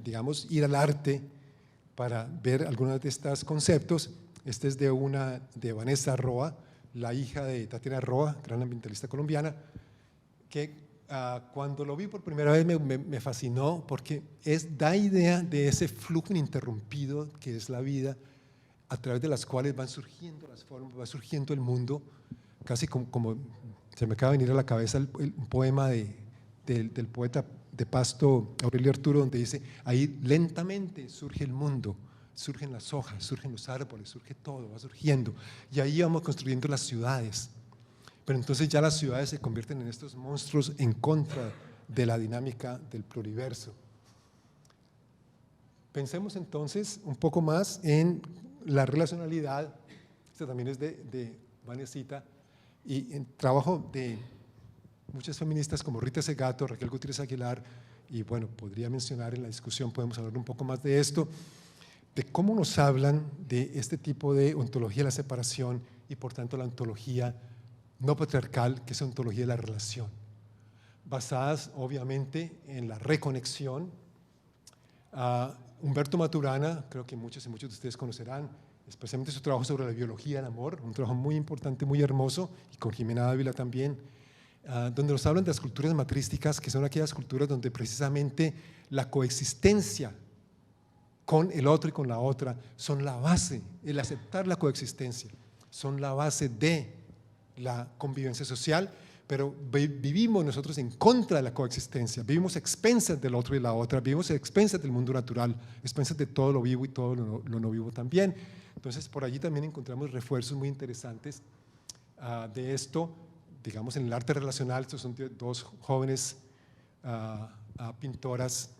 digamos, ir al arte para ver algunos de estos conceptos. Este es de Vanessa Roa, la hija de Tatiana Roa, gran ambientalista colombiana, que cuando lo vi por primera vez me fascinó, porque da idea de ese flujo ininterrumpido que es la vida, a través de las cuales van surgiendo las formas, va surgiendo el mundo, casi como se me acaba de venir a la cabeza un poema del poeta de Pasto, Aurelio Arturo, donde dice: ahí lentamente surge el mundo, surgen las hojas, surgen los árboles, surge todo, va surgiendo, y ahí vamos construyendo las ciudades. Pero entonces ya las ciudades se convierten en estos monstruos en contra de la dinámica del pluriverso. Pensemos entonces un poco más en la relacionalidad. Esto también es de Vanesita, y en trabajo de muchas feministas como Rita Segato, Raquel Gutiérrez Aguilar, y bueno, podría mencionar en la discusión, podemos hablar un poco más de esto, de cómo nos hablan de este tipo de ontología de la separación y por tanto la ontología no patriarcal, que es ontología de la relación, basadas obviamente en la reconexión. Humberto Maturana, creo que muchos y muchos de ustedes conocerán, especialmente su trabajo sobre la biología del amor, un trabajo muy importante, muy hermoso, y con Jimena Ávila también, donde nos hablan de las culturas matrísticas, que son aquellas culturas donde precisamente la coexistencia con el otro y con la otra son la base, el aceptar la coexistencia, son la base de la convivencia social, pero vivimos nosotros en contra de la coexistencia, vivimos a expensas del otro y la otra, vivimos a expensas del mundo natural, a expensas de todo lo vivo y todo lo no vivo también. Entonces por allí también encontramos refuerzos muy interesantes de esto, digamos en el arte relacional. Estos son dos jóvenes pintoras,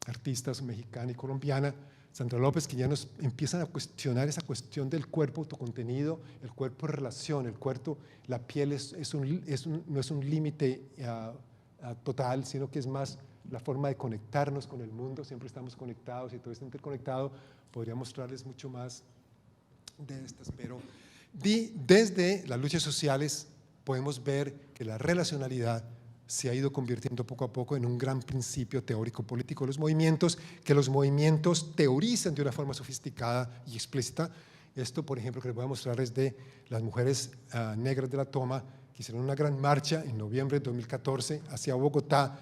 artistas, mexicana y colombiana, Sandra López, que ya nos empiezan a cuestionar esa cuestión del cuerpo autocontenido, el cuerpo de relación, el cuerpo, la piel no es un límite total, sino que es más la forma de conectarnos con el mundo, siempre estamos conectados y todo está interconectado. Podría mostrarles mucho más de estas, pero desde las luchas sociales podemos ver que la relacionalidad se ha ido convirtiendo poco a poco en un gran principio teórico político de los movimientos, que los movimientos teorizan de una forma sofisticada y explícita. Esto, por ejemplo, que les voy a mostrar es de las mujeres negras de la Toma, que hicieron una gran marcha en noviembre de 2014 hacia Bogotá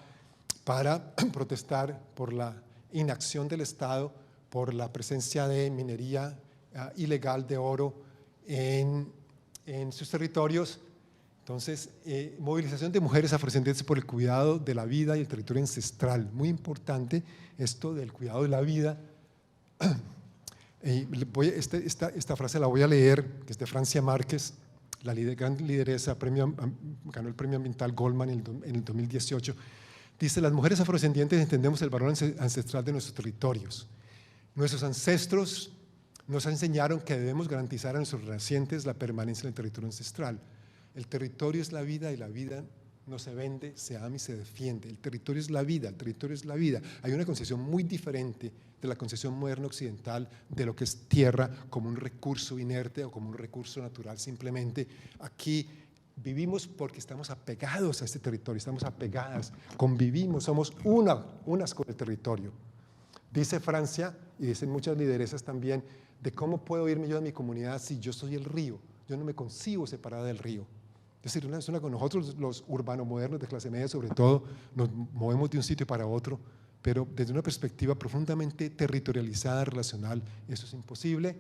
para protestar por la inacción del Estado, por la presencia de minería ilegal de oro en sus territorios. Entonces, movilización de mujeres afrodescendientes por el cuidado de la vida y el territorio ancestral. Muy importante esto del cuidado de la vida. Esta frase la voy a leer, que es de Francia Márquez, la gran lideresa, ganó el premio ambiental Goldman en el 2018. Dice: las mujeres afrodescendientes entendemos el valor ancestral de nuestros territorios. Nuestros ancestros nos enseñaron que debemos garantizar a nuestros nacientes la permanencia en el territorio ancestral. El territorio es la vida y la vida no se vende, se ama y se defiende. El territorio es la vida, el territorio es la vida. Hay una concepción muy diferente de la concepción moderna occidental de lo que es tierra como un recurso inerte o como un recurso natural simplemente. Aquí vivimos porque estamos apegados a este territorio, estamos apegadas, convivimos, somos unas con el territorio. Dice Francia, y dicen muchas lideresas también, de cómo puedo irme yo de mi comunidad si yo soy el río. Yo no me concibo separada del río. Es decir, nosotros los urbanos modernos de clase media sobre todo nos movemos de un sitio para otro, pero desde una perspectiva profundamente territorializada, relacional, eso es imposible.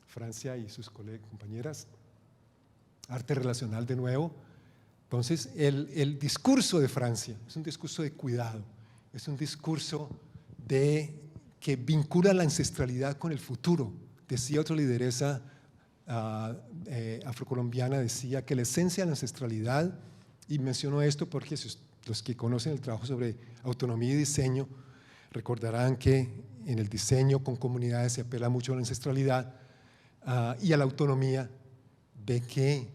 Francia y sus compañeras, arte relacional de nuevo. Entonces, el discurso de Francia es un discurso de cuidado, es un discurso que vincula la ancestralidad con el futuro. Decía otra lideresa afrocolombiana, decía que la esencia de la ancestralidad, y menciono esto porque los que conocen el trabajo sobre autonomía y diseño recordarán que en el diseño con comunidades se apela mucho a la ancestralidad y a la autonomía, de que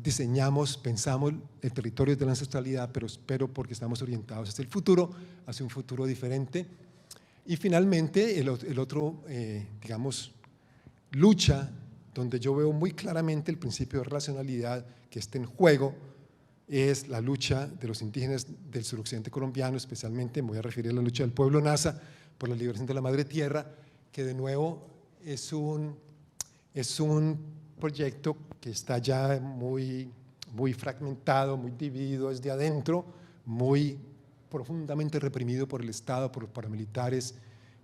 diseñamos, pensamos el territorio de la ancestralidad, pero porque estamos orientados hacia el futuro, hacia un futuro diferente. Y finalmente el otro, digamos, lucha donde yo veo muy claramente el principio de relacionalidad que está en juego, es la lucha de los indígenas del suroccidente colombiano, especialmente me voy a referir a la lucha del pueblo Nasa por la liberación de la madre tierra, que de nuevo es un proyecto que está ya muy fragmentado, muy dividido desde adentro, muy profundamente reprimido por el Estado, por los paramilitares,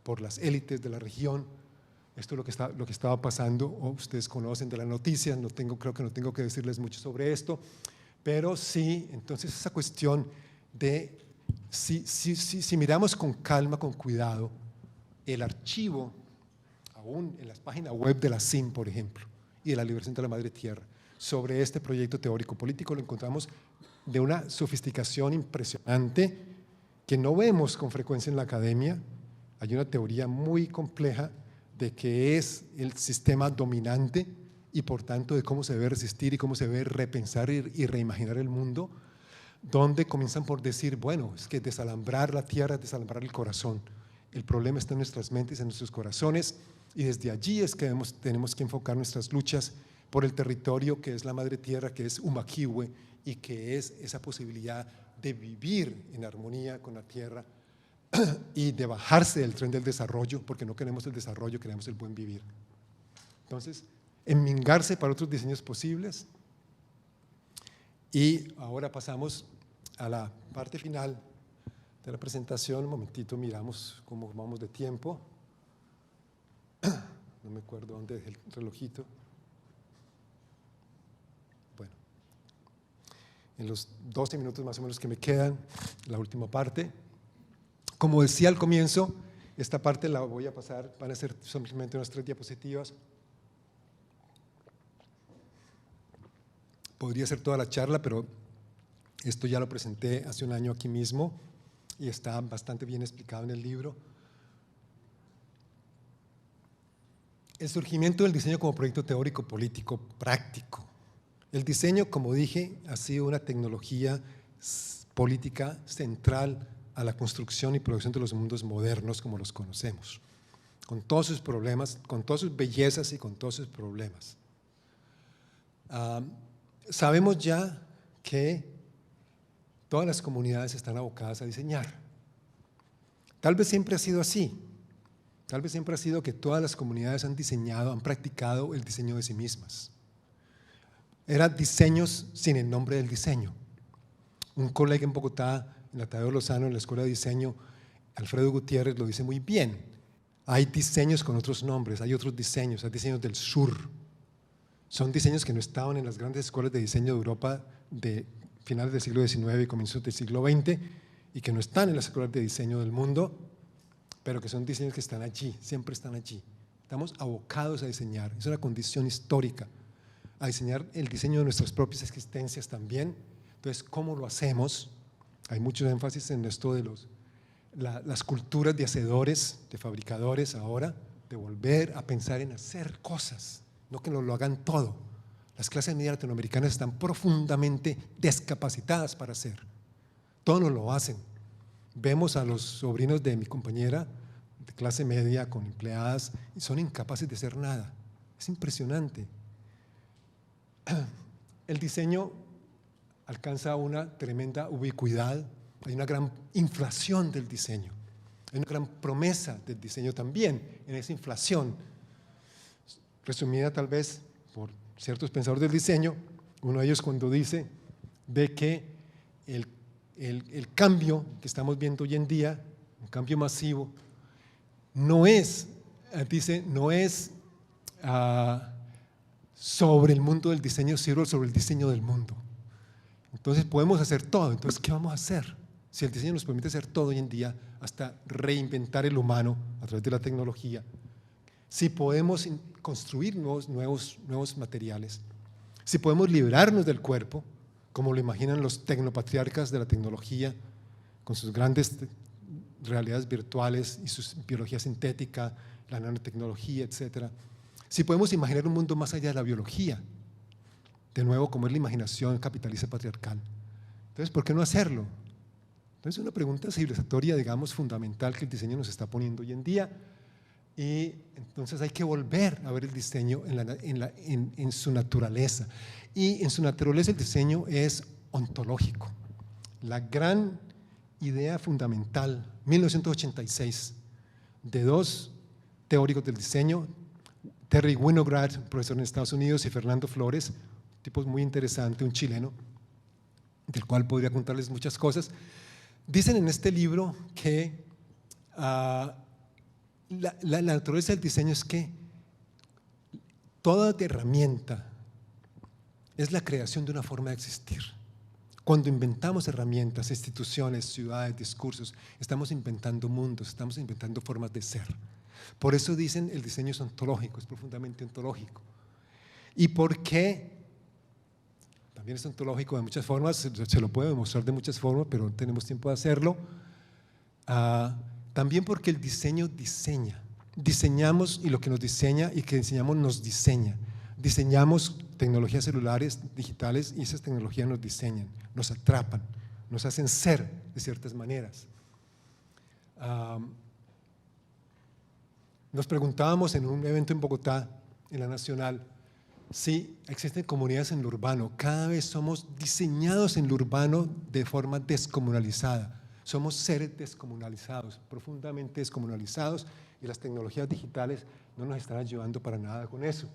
por las élites de la región. Esto es lo que estaba pasando, o ustedes conocen de las noticias, creo que no tengo que decirles mucho sobre esto, pero sí, entonces esa cuestión de, si miramos con calma, con cuidado, el archivo, aún en las páginas web de la CIM, por ejemplo, y de la liberación de la madre tierra, sobre este proyecto teórico político, lo encontramos de una sofisticación impresionante que no vemos con frecuencia en la academia. Hay una teoría muy compleja de qué es el sistema dominante y por tanto de cómo se debe resistir y cómo se debe repensar y reimaginar el mundo, donde comienzan por decir, bueno, es que desalambrar la tierra es desalambrar el corazón. El problema está en nuestras mentes, en nuestros corazones, y desde allí es que tenemos que enfocar nuestras luchas por el territorio que es la madre tierra, que es Umaquihue, y que es esa posibilidad de vivir en armonía con la tierra y de bajarse del tren del desarrollo, porque no queremos el desarrollo, queremos el buen vivir. Entonces, enmingarse para otros diseños posibles. Y ahora pasamos a la parte final de la presentación. Un momentito, miramos cómo vamos de tiempo. No me acuerdo dónde dejé el relojito. Bueno, en los 12 minutos más o menos que me quedan, la última parte. Como decía al comienzo, esta parte la voy a pasar, van a ser simplemente unas 3 diapositivas. Podría ser toda la charla, pero esto ya lo presenté hace un año aquí mismo y está bastante bien explicado en el libro. El surgimiento del diseño como proyecto teórico político práctico. El diseño, como dije, ha sido una tecnología política central a la construcción y producción de los mundos modernos como los conocemos, con todos sus problemas, con todas sus bellezas y con todos sus problemas. Sabemos ya que todas las comunidades están abocadas a diseñar. Tal vez siempre ha sido así. Tal vez siempre ha sido que todas las comunidades han diseñado, han practicado el diseño de sí mismas. Eran diseños sin el nombre del diseño. Un colega en Bogotá, en la Tadeo Lozano, en la Escuela de Diseño, Alfredo Gutiérrez, lo dice muy bien. Hay diseños con otros nombres, hay otros diseños, hay diseños del sur. Son diseños que no estaban en las grandes escuelas de diseño de Europa de finales del siglo XIX y comienzos del siglo XX y que no están en las escuelas de diseño del mundo, pero que son diseños que están allí, siempre están allí. Estamos abocados a diseñar, es una condición histórica, a diseñar el diseño de nuestras propias existencias también. Entonces, ¿cómo lo hacemos? Hay mucho énfasis en esto de las culturas de hacedores, de fabricadores ahora, de volver a pensar en hacer cosas, no que lo hagan todo. Las clases medias latinoamericanas están profundamente descapacitadas para hacer, todo no lo hacen. Vemos a los sobrinos de mi compañera de clase media con empleadas y son incapaces de hacer nada, es impresionante. El diseño alcanza una tremenda ubicuidad, hay una gran inflación del diseño, hay una gran promesa del diseño también en esa inflación, resumida tal vez por ciertos pensadores del diseño. Uno de ellos cuando dice de que el cambio que estamos viendo hoy en día, un cambio masivo, no es, dice, no es sobre el mundo del diseño, sino sobre el diseño del mundo. Entonces podemos hacer todo. Entonces, ¿qué vamos a hacer? Si el diseño nos permite hacer todo hoy en día, hasta reinventar el humano a través de la tecnología, si podemos construir nuevos materiales, si podemos liberarnos del cuerpo, como lo imaginan los tecnopatriarcas de la tecnología, con sus grandes realidades virtuales y su biología sintética, la nanotecnología, etc. Si podemos imaginar un mundo más allá de la biología, de nuevo, como es la imaginación capitalista patriarcal. Entonces, ¿por qué no hacerlo? Entonces, es una pregunta civilizatoria, digamos, fundamental que el diseño nos está poniendo hoy en día. Y entonces hay que volver a ver el diseño en su naturaleza. Y en su naturaleza el diseño es ontológico. La gran idea fundamental, 1986, de dos teóricos del diseño, Terry Winograd, profesor en Estados Unidos, y Fernando Flores, tipo muy interesante, un chileno, del cual podría contarles muchas cosas. Dicen en este libro que la naturaleza del diseño es que toda herramienta es la creación de una forma de existir. Cuando inventamos herramientas, instituciones, ciudades, discursos, estamos inventando mundos, estamos inventando formas de ser. Por eso dicen el diseño es ontológico, es profundamente ontológico. ¿Y por qué? También es ontológico de muchas formas, se lo puedo demostrar de muchas formas, pero no tenemos tiempo de hacerlo. También porque el diseño diseña. Diseñamos y lo que nos diseña y que diseñamos nos diseña. Diseñamos tecnologías celulares, digitales, y esas tecnologías nos diseñan, nos atrapan, nos hacen ser de ciertas maneras. Nos preguntábamos en un evento en Bogotá, en la Nacional, si existen comunidades en lo urbano. Cada vez somos diseñados en lo urbano de forma descomunalizada. Somos seres descomunalizados, profundamente descomunalizados, y las tecnologías digitales no nos están ayudando para nada con eso.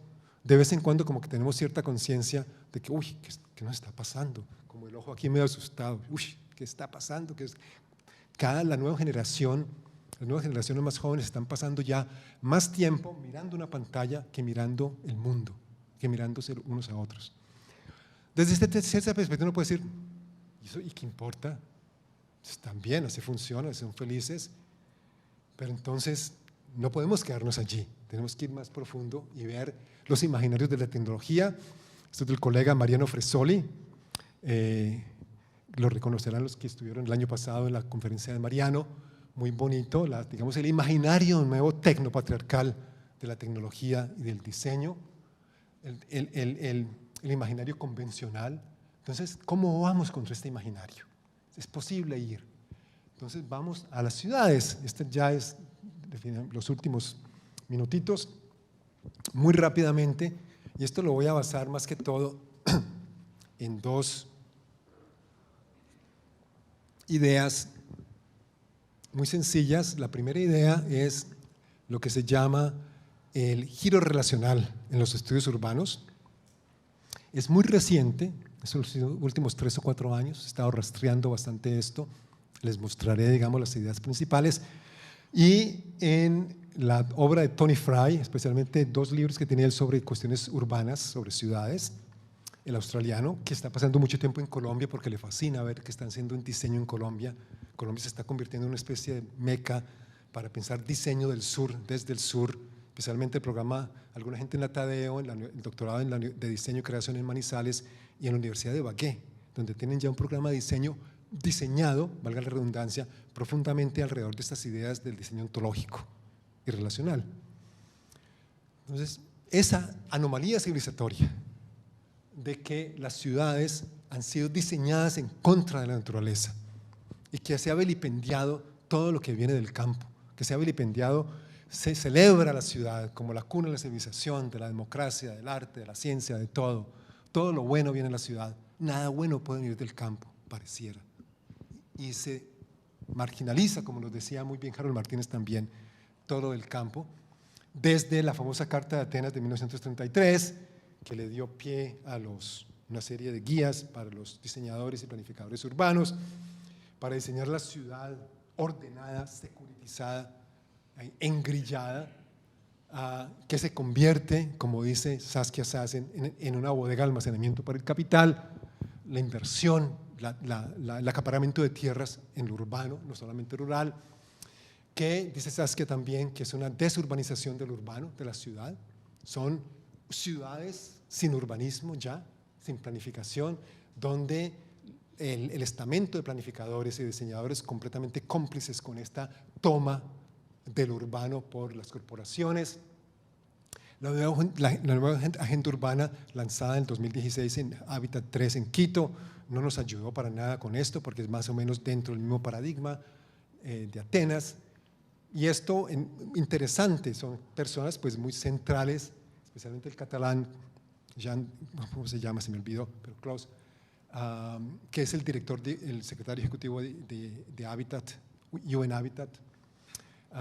De vez en cuando como que tenemos cierta conciencia de que, uy, ¿qué nos está pasando? Como el ojo aquí medio asustado, uy, ¿qué está pasando? La nueva generación, las nuevas generaciones más jóvenes están pasando ya más tiempo mirando una pantalla que mirando el mundo, que mirándose unos a otros. Desde esta perspectiva uno puede decir, ¿y qué importa? Están bien, así funciona, son felices, pero entonces no podemos quedarnos allí, tenemos que ir más profundo y ver los imaginarios de la tecnología. Esto es del colega Mariano Fresoli, lo reconocerán los que estuvieron el año pasado en la conferencia de Mariano, muy bonito, digamos el imaginario nuevo tecnopatriarcal de la tecnología y del diseño, el imaginario convencional. Entonces, ¿cómo vamos contra este imaginario? Es posible ir. Entonces, vamos a las ciudades. Este ya es los últimos minutitos, muy rápidamente, y esto lo voy a basar más que todo en dos ideas muy sencillas. La primera idea es lo que se llama el giro relacional en los estudios urbanos. Es muy reciente, es los últimos 3 o 4 años, he estado rastreando bastante esto, les mostraré, digamos, las ideas principales. Y en la obra de Tony Fry, especialmente 2 libros que tiene él sobre cuestiones urbanas, sobre ciudades, el australiano, que está pasando mucho tiempo en Colombia porque le fascina ver que están haciendo un diseño en Colombia. Colombia se está convirtiendo en una especie de meca para pensar diseño del sur, desde el sur, especialmente el programa, alguna gente en la Tadeo, el doctorado de diseño y creación en Manizales y en la Universidad de Bagué, donde tienen ya un programa de diseño diseñado, valga la redundancia, profundamente alrededor de estas ideas del diseño ontológico y relacional. Entonces, esa anomalía civilizatoria de que las ciudades han sido diseñadas en contra de la naturaleza y que se ha vilipendiado todo lo que viene del campo, que se ha vilipendiado, se celebra la ciudad como la cuna de la civilización, de la democracia, del arte, de la ciencia, de todo. Todo lo bueno viene de la ciudad, nada bueno puede venir del campo, pareciera. Y se marginaliza, como nos decía muy bien Harold Martínez también, todo lo del campo, desde la famosa Carta de Atenas de 1933, que le dio pie a una serie de guías para los diseñadores y planificadores urbanos, para diseñar la ciudad ordenada, securitizada, engrillada, que se convierte, como dice Saskia Sassen, en una bodega de almacenamiento para el capital, la inversión, el acaparamiento de tierras en lo urbano, no solamente rural, que dice Saskia también que es una desurbanización del urbano, de la ciudad. Son ciudades sin urbanismo ya, sin planificación, donde el estamento de planificadores y diseñadores completamente cómplices con esta toma del urbano por las corporaciones. La nueva agenda urbana lanzada en 2016 en Hábitat 3 en Quito no nos ayudó para nada con esto porque es más o menos dentro del mismo paradigma de Atenas. Y esto interesante, son personas pues muy centrales, especialmente el catalán, Jean, ¿cómo se llama? Se me olvidó, pero Klaus, que es el secretario ejecutivo de Habitat, UN Habitat.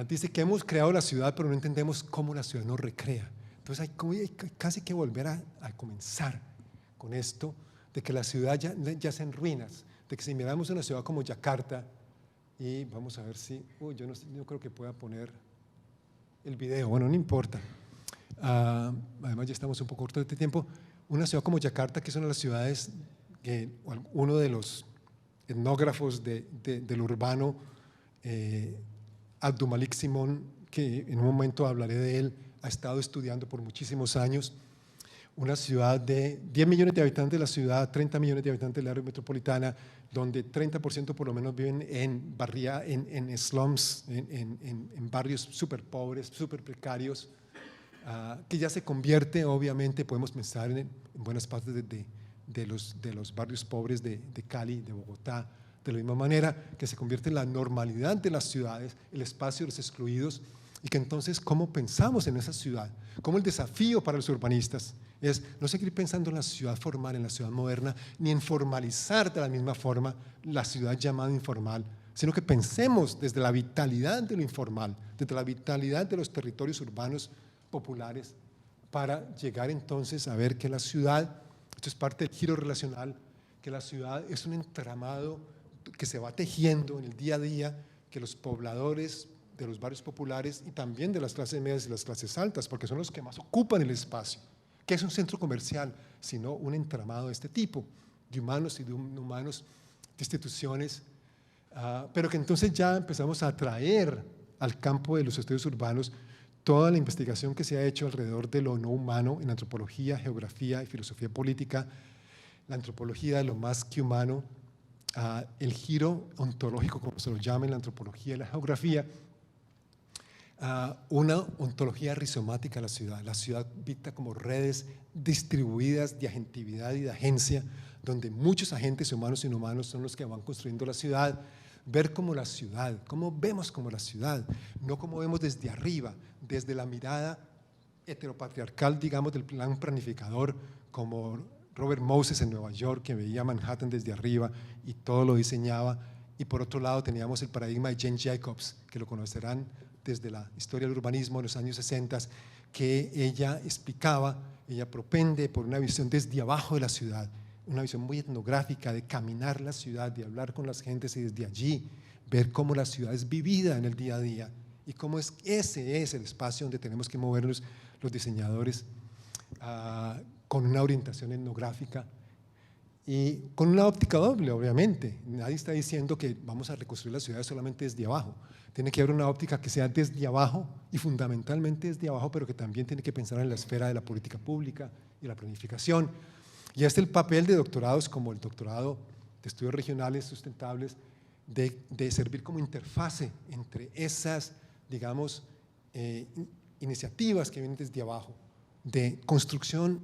Dice que hemos creado la ciudad, pero no entendemos cómo la ciudad nos recrea. Entonces hay casi que volver a comenzar con esto, de que la ciudad ya se en ruinas, de que si miramos una ciudad como Yakarta, y vamos a ver si, yo no creo que pueda poner el video, bueno, no importa. Además ya estamos un poco cortos de tiempo. Una ciudad como Yakarta, que es una de las ciudades que uno de los etnógrafos del urbano, Abdumalik Simón, que en un momento hablaré de él, ha estado estudiando por muchísimos años, una ciudad de 10 millones de habitantes, la ciudad 30 millones de habitantes del área metropolitana, donde 30% por lo menos viven en slums, en barrios súper pobres, súper precarios, que ya se convierte, obviamente, podemos pensar en buenas partes de los barrios pobres de Cali, de Bogotá, de la misma manera que se convierte en la normalidad de las ciudades, el espacio de los excluidos, y que entonces cómo pensamos en esa ciudad, cómo el desafío para los urbanistas es no seguir pensando en la ciudad formal, en la ciudad moderna, ni en formalizar de la misma forma la ciudad llamada informal, sino que pensemos desde la vitalidad de lo informal, desde la vitalidad de los territorios urbanos populares, para llegar entonces a ver que la ciudad, esto es parte del giro relacional, que la ciudad es un entramado que se va tejiendo en el día a día, que los pobladores de los barrios populares y también de las clases medias y las clases altas, porque son los que más ocupan el espacio, que es un centro comercial, sino un entramado de este tipo, de humanos y de inhumanos, de instituciones, pero que entonces ya empezamos a atraer al campo de los estudios urbanos toda la investigación que se ha hecho alrededor de lo no humano en antropología, geografía y filosofía política, la antropología de lo más que humano, el giro ontológico, como se lo llama en la antropología y la geografía, una ontología rizomática a la ciudad vista como redes distribuidas de agentividad y de agencia, donde muchos agentes humanos e inhumanos son los que van construyendo la ciudad. Ver como la ciudad, cómo vemos como la ciudad, no como vemos desde arriba, desde la mirada heteropatriarcal, digamos, del plan planificador, como Robert Moses en Nueva York, que veía Manhattan desde arriba y todo lo diseñaba. Y por otro lado teníamos el paradigma de Jane Jacobs, que lo conocerán desde la historia del urbanismo en los años 60, que ella explicaba, ella propende por una visión desde abajo de la ciudad, una visión muy etnográfica de caminar la ciudad, de hablar con las gentes y desde allí ver cómo la ciudad es vivida en el día a día y cómo ese es el espacio donde tenemos que movernos los diseñadores con una orientación etnográfica y con una óptica doble, obviamente. Nadie está diciendo que vamos a reconstruir la ciudad solamente desde abajo. Tiene que haber una óptica que sea desde abajo y fundamentalmente desde abajo, pero que también tiene que pensar en la esfera de la política pública y la planificación. Y este es el papel de doctorados como el doctorado de estudios regionales sustentables, de servir como interfase entre esas, digamos, iniciativas que vienen desde abajo, de construcción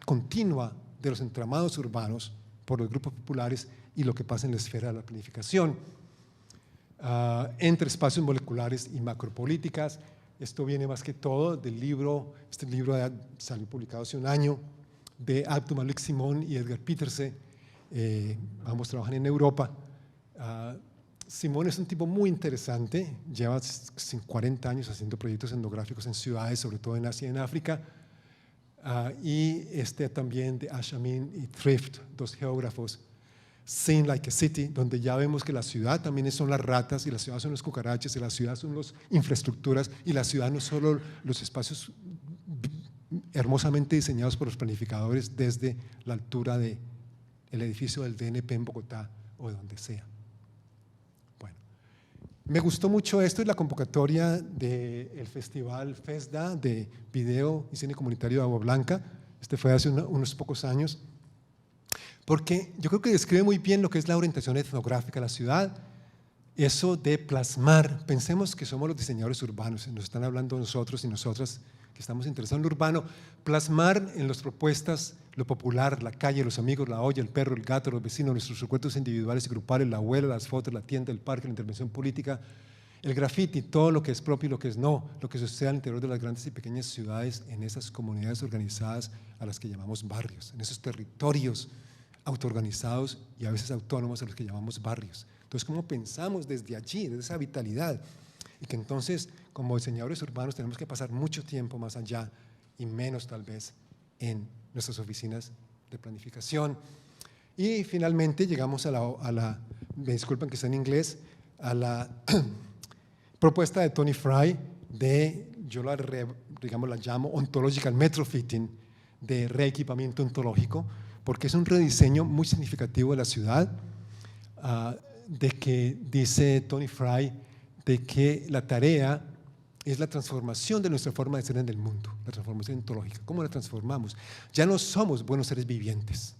continua de los entramados urbanos por los grupos populares y lo que pasa en la esfera de la planificación, entre espacios moleculares y macropolíticas. Esto viene más que todo del libro, este libro salió publicado hace un año, de Abdul-Malik Simon y Edgar Peterse, ambos trabajan en Europa. Simon es un tipo muy interesante, lleva 40 años haciendo proyectos etnográficos en ciudades, sobre todo en Asia y en África, y también de Ashamin y Thrift, dos geógrafos, Seen Like a City, donde ya vemos que la ciudad también son las ratas y la ciudad son los cucarachas y la ciudad son las infraestructuras y la ciudad no solo los espacios hermosamente diseñados por los planificadores desde la altura del edificio del DNP en Bogotá o de donde sea. Bueno, me gustó mucho esto, es la convocatoria del festival FESDA de video y cine comunitario de Agua Blanca. Este fue hace unos pocos años, porque yo creo que describe muy bien lo que es la orientación etnográfica de la ciudad, eso de plasmar. Pensemos que somos los diseñadores urbanos, nos están hablando nosotros y nosotras que estamos interesados en lo urbano, plasmar en las propuestas lo popular, la calle, los amigos, la olla, el perro, el gato, los vecinos, nuestros recuerdos individuales y grupales, la abuela, las fotos, la tienda, el parque, la intervención política, el graffiti, todo lo que es propio y lo que es no, lo que sucede al interior de las grandes y pequeñas ciudades, en esas comunidades organizadas a las que llamamos barrios, en esos territorios autoorganizados y a veces autónomos a los que llamamos barrios. Entonces, ¿cómo pensamos desde allí, desde esa vitalidad? Y que entonces, como diseñadores urbanos, tenemos que pasar mucho tiempo más allá y menos tal vez en nuestras oficinas de planificación. Y finalmente llegamos a la me disculpan que está en inglés, a la propuesta de Tony Fry yo la llamo ontological metrofitting, de reequipamiento ontológico, porque es un rediseño muy significativo de la ciudad, de que dice Tony Fry, de que la tarea es la transformación de nuestra forma de ser en el mundo, la transformación ontológica. ¿Cómo la transformamos? Ya no somos buenos seres vivientes.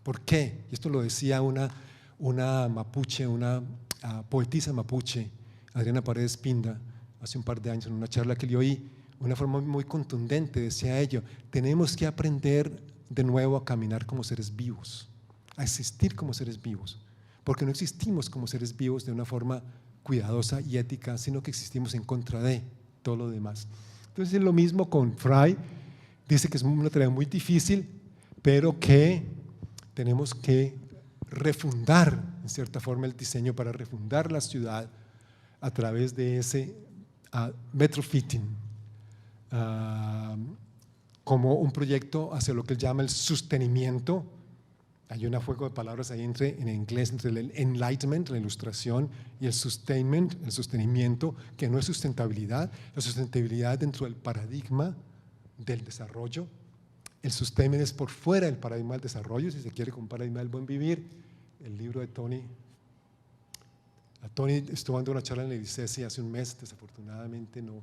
¿Por qué? Y esto lo decía una mapuche, una poetisa mapuche, Adriana Paredes Pinda, hace un par de años en una charla que le oí, una forma muy contundente, decía ello: tenemos que aprender de nuevo a caminar como seres vivos, a existir como seres vivos, porque no existimos como seres vivos de una forma cuidadosa y ética, sino que existimos en contra de todo lo demás. Entonces es lo mismo con Fry, dice que es una tarea muy difícil, pero que tenemos que refundar en cierta forma el diseño para refundar la ciudad a través de ese metrofitting, como un proyecto hacia lo que él llama el sostenimiento. Hay un juego de palabras ahí en inglés entre el enlightenment, la ilustración, y el sustainment, el sostenimiento, que no es sustentabilidad. La sustentabilidad dentro del paradigma del desarrollo. El sustainment es por fuera del paradigma del desarrollo, si se quiere, con un paradigma del buen vivir. El libro de Tony estuvo dando una charla en el ICESI hace un mes, desafortunadamente no.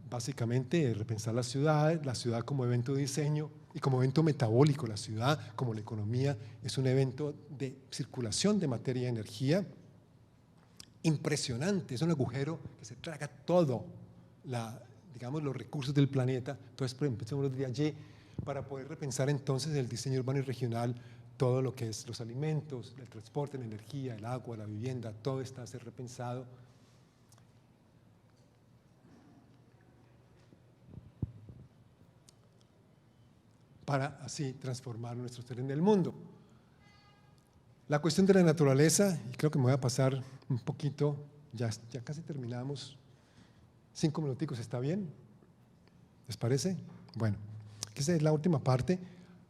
Básicamente repensar la ciudad como evento de diseño y como evento metabólico. La ciudad, como la economía, es un evento de circulación de materia y energía, impresionante, es un agujero que se traga todo, digamos, los recursos del planeta. Entonces, empecemos desde allí para poder repensar entonces el diseño urbano y regional, todo lo que es los alimentos, el transporte, la energía, el agua, la vivienda, todo está a ser repensado. Para así transformar nuestro ser en el mundo. La cuestión de la naturaleza, y creo que me voy a pasar un poquito, ya casi terminamos, 5 minuticos, ¿está bien? ¿Les parece? Bueno, esa es la última parte.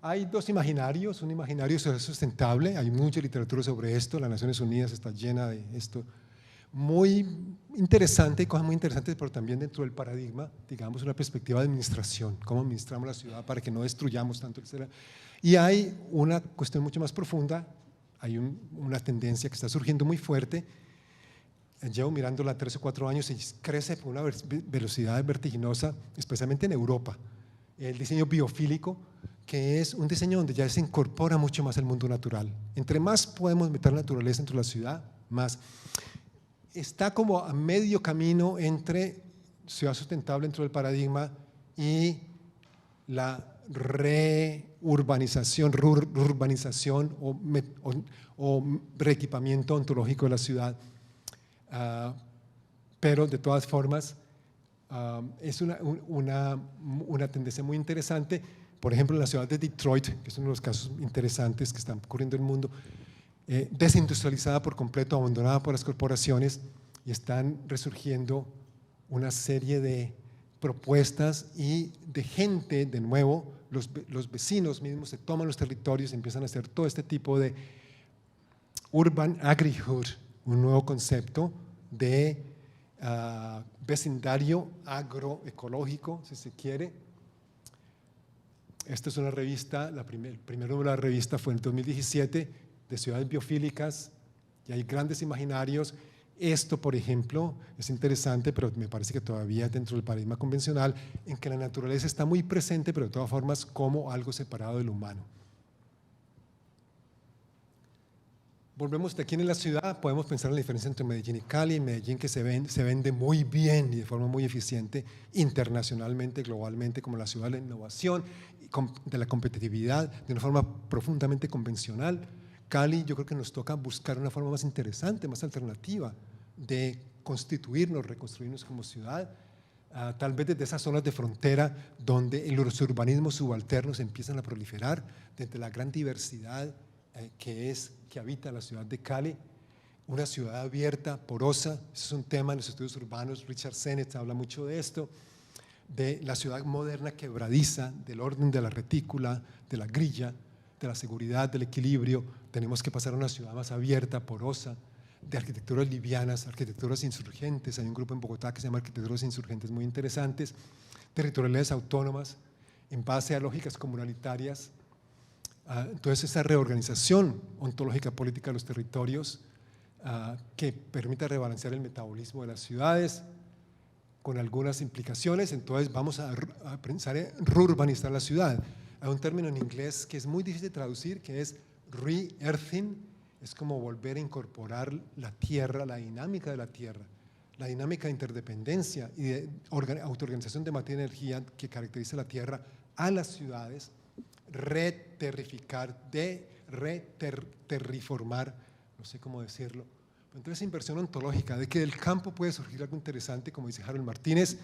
Hay dos imaginarios, un imaginario sustentable, hay mucha literatura sobre esto, las Naciones Unidas está llena de esto, muy interesante, cosas muy interesantes, pero también dentro del paradigma, digamos, una perspectiva de administración, cómo administramos la ciudad para que no destruyamos tanto el ser. Y hay una cuestión mucho más profunda, hay una tendencia que está surgiendo muy fuerte, llevo mirándola 3 o 4 años y crece por una velocidad vertiginosa, especialmente en Europa, el diseño biofílico, que es un diseño donde ya se incorpora mucho más el mundo natural. Entre más podemos meter naturaleza dentro de la ciudad, más. Está como a medio camino entre ciudad sustentable dentro del paradigma y la reurbanización o reequipamiento ontológico de la ciudad. Pero de todas formas es una tendencia muy interesante. Por ejemplo, en la ciudad de Detroit, que es uno de los casos interesantes que están ocurriendo en el mundo, desindustrializada por completo, abandonada por las corporaciones, y están resurgiendo una serie de propuestas y de gente, de nuevo, los vecinos mismos se toman los territorios y empiezan a hacer todo este tipo de urban agrihood, un nuevo concepto de vecindario agroecológico, si se quiere. Esta es una revista, el primer número de la revista fue en 2017, de ciudades biofílicas, y hay grandes imaginarios. Esto, por ejemplo, es interesante, pero me parece que todavía dentro del paradigma convencional, en que la naturaleza está muy presente, pero de todas formas como algo separado del humano. Volvemos de aquí en la ciudad, podemos pensar en la diferencia entre Medellín y Cali. Medellín, que se vende muy bien y de forma muy eficiente internacionalmente, globalmente, como la ciudad de la innovación, de la competitividad, de una forma profundamente convencional. Cali, yo creo que nos toca buscar una forma más interesante, más alternativa de constituirnos, reconstruirnos como ciudad, tal vez desde esas zonas de frontera donde los urbanismos subalternos empiezan a proliferar, desde la gran diversidad que habita la ciudad de Cali, una ciudad abierta, porosa. Ese es un tema en los estudios urbanos. Richard Sennett habla mucho de esto, de la ciudad moderna quebradiza, del orden de la retícula, de la grilla, de la seguridad, del equilibrio. Tenemos que pasar a una ciudad más abierta, porosa, de arquitecturas livianas, arquitecturas insurgentes. Hay un grupo en Bogotá que se llama Arquitecturas Insurgentes muy interesantes, territorialidades autónomas en base a lógicas comunalitarias. Entonces, esa reorganización ontológica política de los territorios que permita rebalancear el metabolismo de las ciudades con algunas implicaciones. Entonces, vamos a pensar en reurbanizar la ciudad. Hay un término en inglés que es muy difícil de traducir, que es re-earthing. Es como volver a incorporar la tierra, la dinámica de la tierra, la dinámica de interdependencia y de autoorganización de materia y energía que caracteriza la tierra a las ciudades. Reterrificar, reterriformar, no sé cómo decirlo. Entonces, inversión ontológica, de que del campo puede surgir algo interesante, como dice Harold Martínez,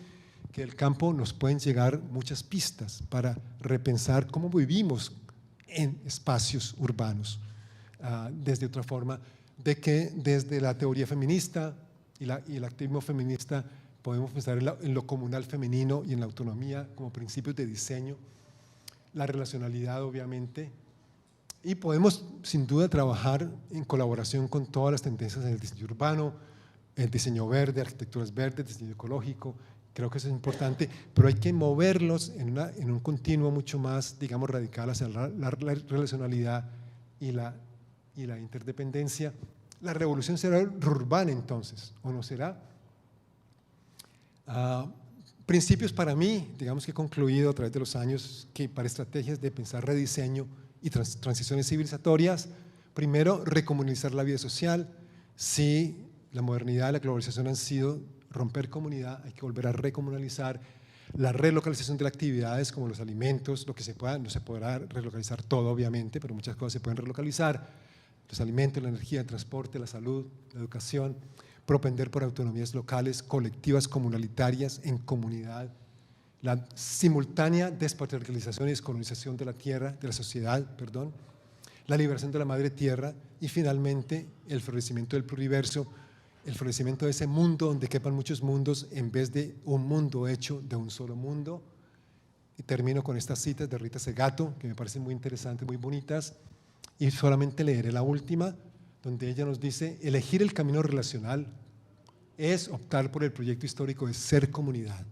que del campo nos pueden llegar muchas pistas para repensar cómo vivimos en espacios urbanos, desde otra forma, de que desde la teoría feminista y el activismo feminista podemos pensar en lo comunal femenino y en la autonomía como principios de diseño, la relacionalidad obviamente, y podemos sin duda trabajar en colaboración con todas las tendencias en el diseño urbano, el diseño verde, arquitecturas verdes, diseño ecológico. Creo que eso es importante, pero hay que moverlos en un continuo mucho más, digamos, radical hacia la relacionalidad y la interdependencia. La revolución será urbana entonces, ¿o no será? Principios para mí, digamos que he concluido a través de los años que para estrategias de pensar rediseño y transiciones civilizatorias, primero, recomunizar la vida social. Si la modernidad y la globalización han sido romper comunidad, hay que volver a recomunalizar, la relocalización de las actividades como los alimentos, lo que se pueda, no se podrá relocalizar todo obviamente, pero muchas cosas se pueden relocalizar, los alimentos, la energía, el transporte, la salud, la educación, propender por autonomías locales, colectivas, comunalitarias, en comunidad, la simultánea despatriarcalización y descolonización de la tierra, de la sociedad, perdón, la liberación de la madre tierra y finalmente el florecimiento del pluriverso, el florecimiento de ese mundo donde quepan muchos mundos en vez de un mundo hecho de un solo mundo. Y termino con estas citas de Rita Segato que me parecen muy interesantes, muy bonitas, y solamente leeré la última, donde ella nos dice: elegir el camino relacional es optar por el proyecto histórico de ser comunidad,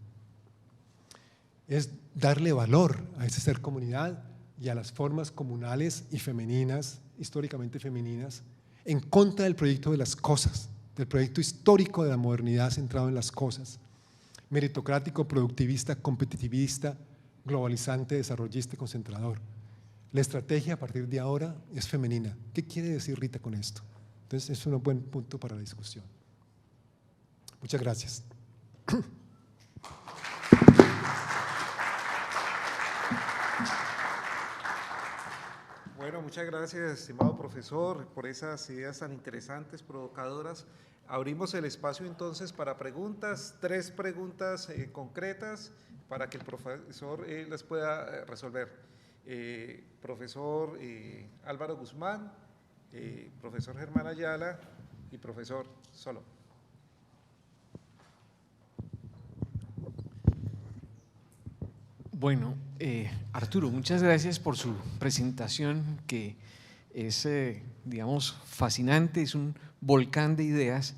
es darle valor a ese ser comunidad y a las formas comunales y femeninas, históricamente femeninas, en contra del proyecto de las cosas, del proyecto histórico de la modernidad centrado en las cosas, meritocrático, productivista, competitivista, globalizante, desarrollista y concentrador. La estrategia a partir de ahora es femenina. ¿Qué quiere decir Rita con esto? Entonces es un buen punto para la discusión. Muchas gracias. Bueno, muchas gracias, estimado profesor, por esas ideas tan interesantes, provocadoras. Abrimos el espacio entonces para preguntas, 3 preguntas concretas para que el profesor las pueda resolver. Profesor Álvaro Guzmán, profesor Germán Ayala y profesor Solo. Bueno, Arturo, muchas gracias por su presentación, que es, digamos, fascinante, es un volcán de ideas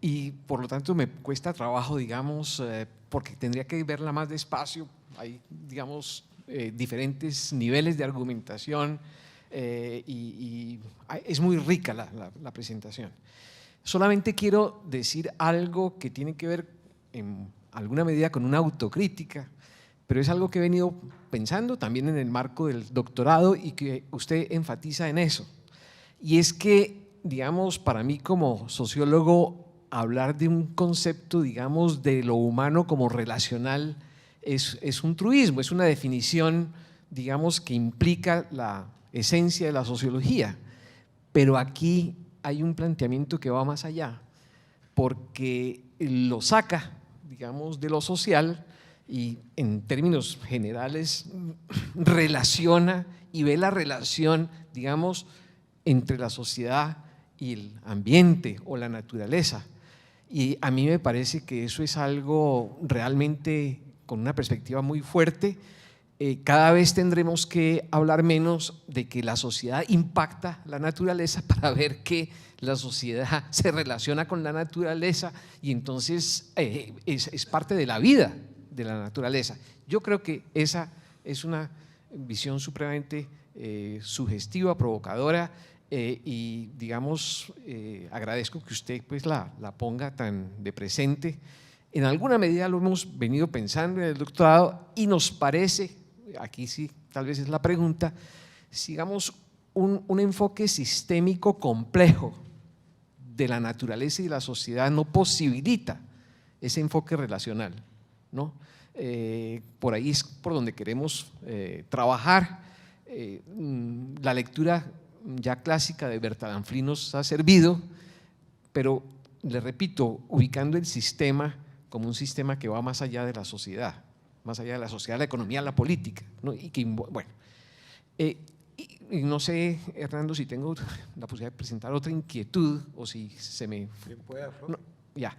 y por lo tanto me cuesta trabajo, digamos, porque tendría que verla más despacio. Hay, digamos, diferentes niveles de argumentación y es muy rica la presentación. Solamente quiero decir algo que tiene que ver en alguna medida con una autocrítica, pero es algo que he venido pensando también en el marco del doctorado y que usted enfatiza en eso. Y es que, digamos, para mí como sociólogo, hablar de un concepto, digamos, de lo humano como relacional es un truismo, es una definición, digamos, que implica la esencia de la sociología. Pero aquí hay un planteamiento que va más allá, porque lo saca, digamos, de lo social y en términos generales relaciona y ve la relación, digamos, entre la sociedad y el ambiente o la naturaleza. Y a mí me parece que eso es algo realmente con una perspectiva muy fuerte. Cada vez tendremos que hablar menos de que la sociedad impacta la naturaleza para ver que la sociedad se relaciona con la naturaleza y entonces es parte de la vida de la naturaleza. Yo creo que esa es una visión supremamente sugestiva, provocadora y digamos agradezco que usted pues la ponga tan de presente. En alguna medida lo hemos venido pensando en el doctorado y nos parece, aquí sí tal vez es la pregunta, sigamos un enfoque sistémico complejo de la naturaleza y de la sociedad no posibilita ese enfoque relacional, ¿no? Por ahí es por donde queremos trabajar. La lectura ya clásica de Bertalanffy nos ha servido, pero le repito, ubicando el sistema como un sistema que va más allá de la sociedad, la economía, la política, ¿no? Y que, bueno, y no sé, Hernando, si tengo la posibilidad de presentar otra inquietud o si se me… No, ya.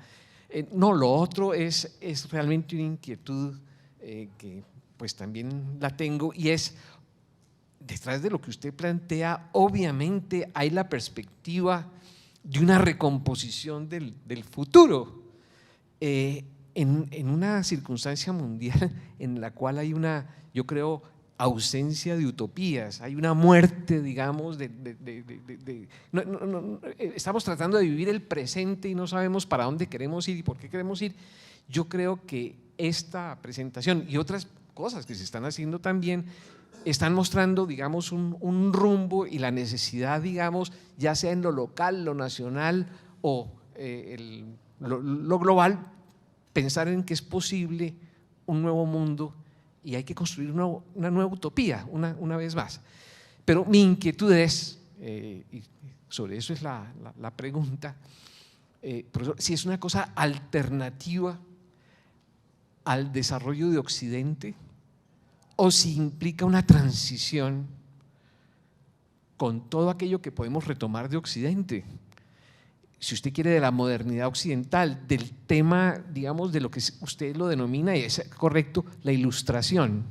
No, lo otro es realmente una inquietud que pues también la tengo y es, detrás de lo que usted plantea, obviamente hay la perspectiva de una recomposición del futuro en una circunstancia mundial en la cual hay una, yo creo, ausencia de utopías, hay una muerte, digamos, estamos tratando de vivir el presente y no sabemos para dónde queremos ir y por qué queremos ir. Yo creo que esta presentación y otras cosas que se están haciendo también están mostrando, digamos, un rumbo y la necesidad, digamos, ya sea en lo local, lo nacional o lo global, pensar en que es posible un nuevo mundo y hay que construir una nueva utopía, una vez más. Pero mi inquietud es, y sobre eso es la pregunta, profesor, si es una cosa alternativa al desarrollo de Occidente o si implica una transición con todo aquello que podemos retomar de Occidente. Si usted quiere, de la modernidad occidental, del tema, digamos, de lo que usted lo denomina, y es correcto, la ilustración.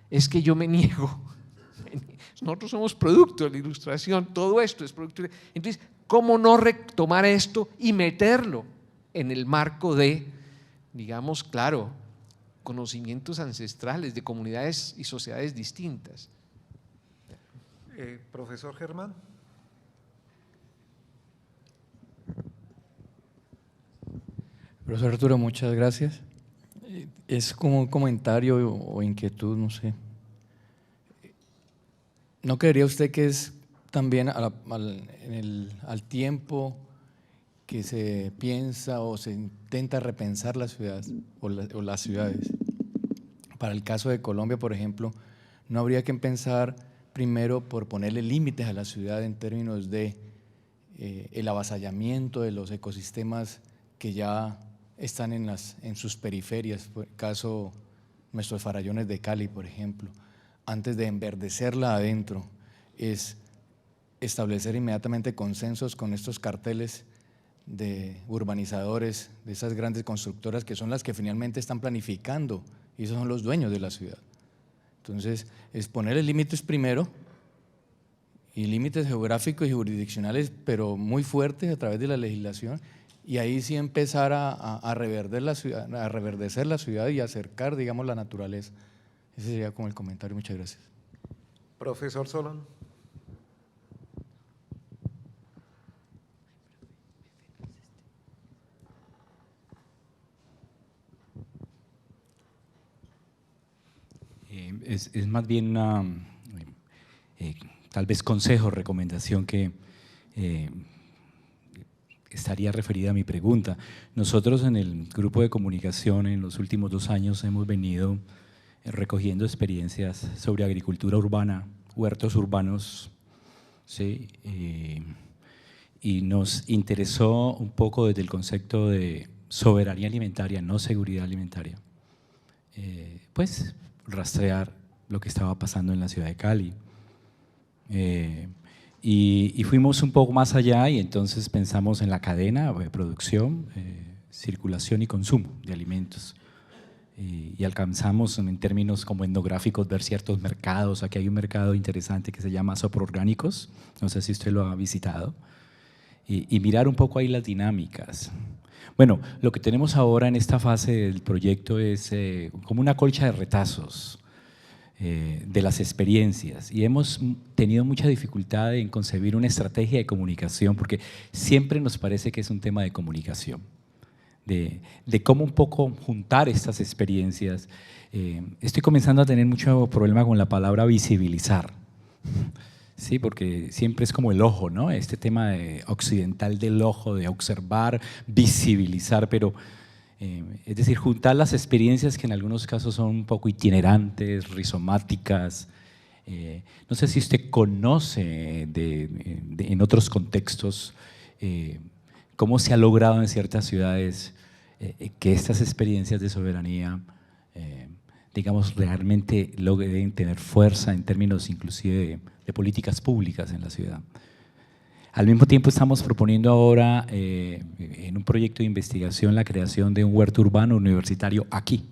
Es que yo me niego. Nosotros somos producto de la ilustración, todo esto es producto. Entonces, ¿cómo no retomar esto y meterlo en el marco de, digamos, claro, conocimientos ancestrales de comunidades y sociedades distintas? Profesor Germán. Profesor Arturo, muchas gracias. Es como un comentario o inquietud, no sé. ¿No creería usted que es también al tiempo que se piensa o se intenta repensar la ciudad o las ciudades? Para el caso de Colombia, por ejemplo, ¿no habría que pensar primero por ponerle límites a la ciudad en términos de el avasallamiento de los ecosistemas que ya están en sus periferias? Por el caso, nuestros farallones de Cali, por ejemplo, antes de enverdecerla adentro, es establecer inmediatamente consensos con estos carteles de urbanizadores, de esas grandes constructoras que son las que finalmente están planificando y esos son los dueños de la ciudad. Entonces, es ponerle límites primero, y límites geográficos y jurisdiccionales, pero muy fuertes a través de la legislación, y ahí sí empezar a reverdecer la ciudad y acercar, digamos, la naturaleza. Ese sería como el comentario. Muchas gracias. Profesor Solón. Es más bien una, tal vez consejo, recomendación que estaría referida a mi pregunta. Nosotros en el grupo de comunicación en los últimos 2 años hemos venido recogiendo experiencias sobre agricultura urbana, huertos urbanos, ¿sí? Y nos interesó un poco desde el concepto de soberanía alimentaria, no seguridad alimentaria. Pues rastrear lo que estaba pasando en la ciudad de Cali. Y fuimos un poco más allá y entonces pensamos en la cadena de producción, circulación y consumo de alimentos. Y alcanzamos en términos como etnográficos ver ciertos mercados. Aquí hay un mercado interesante que se llama Soproorgánicos, no sé si usted lo ha visitado, y mirar un poco ahí las dinámicas. Bueno, lo que tenemos ahora en esta fase del proyecto es como una colcha de retazos de las experiencias, y hemos tenido mucha dificultad en concebir una estrategia de comunicación, porque siempre nos parece que es un tema de comunicación, de cómo un poco juntar estas experiencias. Estoy comenzando a tener mucho problema con la palabra visibilizar, sí, porque siempre es como el ojo, ¿no? Este tema occidental del ojo, de observar, visibilizar, pero es decir, juntar las experiencias que en algunos casos son un poco itinerantes, rizomáticas. No sé si usted conoce en otros contextos cómo se ha logrado en ciertas ciudades que estas experiencias de soberanía, digamos, realmente logren tener fuerza en términos inclusive de políticas públicas en la ciudad. Al mismo tiempo estamos proponiendo ahora en un proyecto de investigación la creación de un huerto urbano universitario aquí,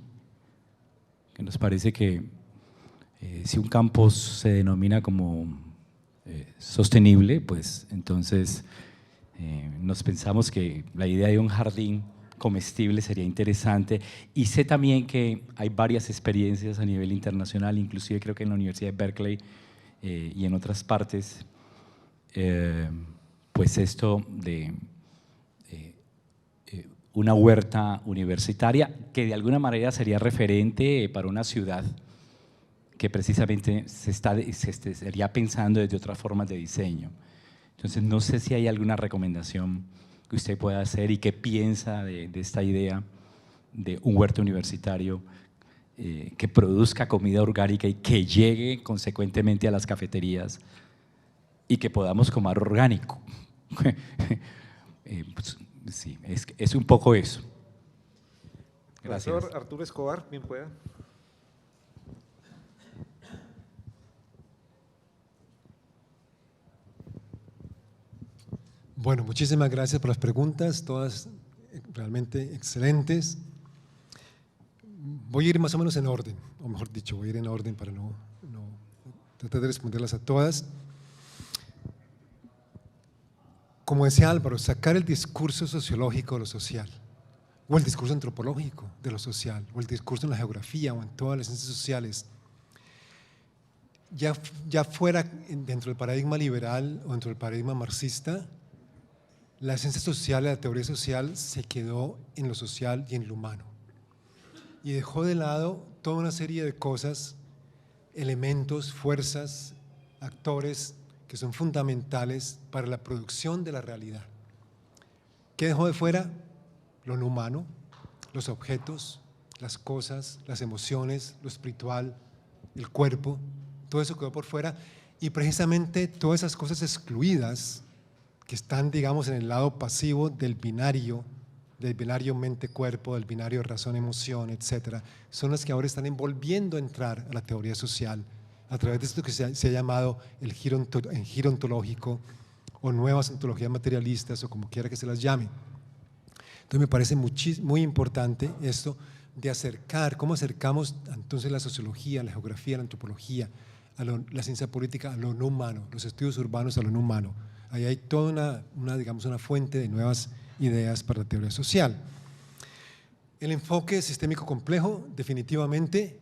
que nos parece que si un campus se denomina como sostenible, pues entonces nos pensamos que la idea de un jardín comestible sería interesante, y sé también que hay varias experiencias a nivel internacional, inclusive creo que en la Universidad de Berkeley y en otras partes, pues esto de una huerta universitaria que de alguna manera sería referente para una ciudad que precisamente se estaría pensando desde otras formas de diseño. Entonces no sé si hay alguna recomendación que usted pueda hacer y qué piensa de esta idea de un huerto universitario que produzca comida orgánica y que llegue consecuentemente a las cafeterías y que podamos comer orgánico. Pues, sí, es un poco eso. Gracias. Profesor Arturo Escobar, bien pueda. Bueno, muchísimas gracias por las preguntas, todas realmente excelentes. Voy a ir más o menos en orden, o mejor dicho, voy a ir en orden para no tratar de responderlas a todas. Como decía Álvaro, sacar el discurso sociológico de lo social, o el discurso antropológico de lo social, o el discurso en la geografía o en todas las ciencias sociales, ya fuera dentro del paradigma liberal o dentro del paradigma marxista, la ciencia social, la teoría social se quedó en lo social y en lo humano y dejó de lado toda una serie de cosas, elementos, fuerzas, actores que son fundamentales para la producción de la realidad. ¿Qué dejó de fuera? Lo no humano, los objetos, las cosas, las emociones, lo espiritual, el cuerpo, todo eso quedó por fuera y precisamente todas esas cosas excluidas que están, digamos, en el lado pasivo del binario mente-cuerpo, del binario razón-emoción, etcétera, son las que ahora están envolviendo a entrar a la teoría social a través de esto que se ha llamado el giro ontológico o nuevas ontologías materialistas o como quiera que se las llame. Entonces me parece muy importante esto de acercar, cómo acercamos entonces la sociología, la geografía, la antropología, la ciencia política a lo no humano, los estudios urbanos a lo no humano. Ahí hay toda digamos, una fuente de nuevas ideas para la teoría social. El enfoque sistémico complejo, definitivamente,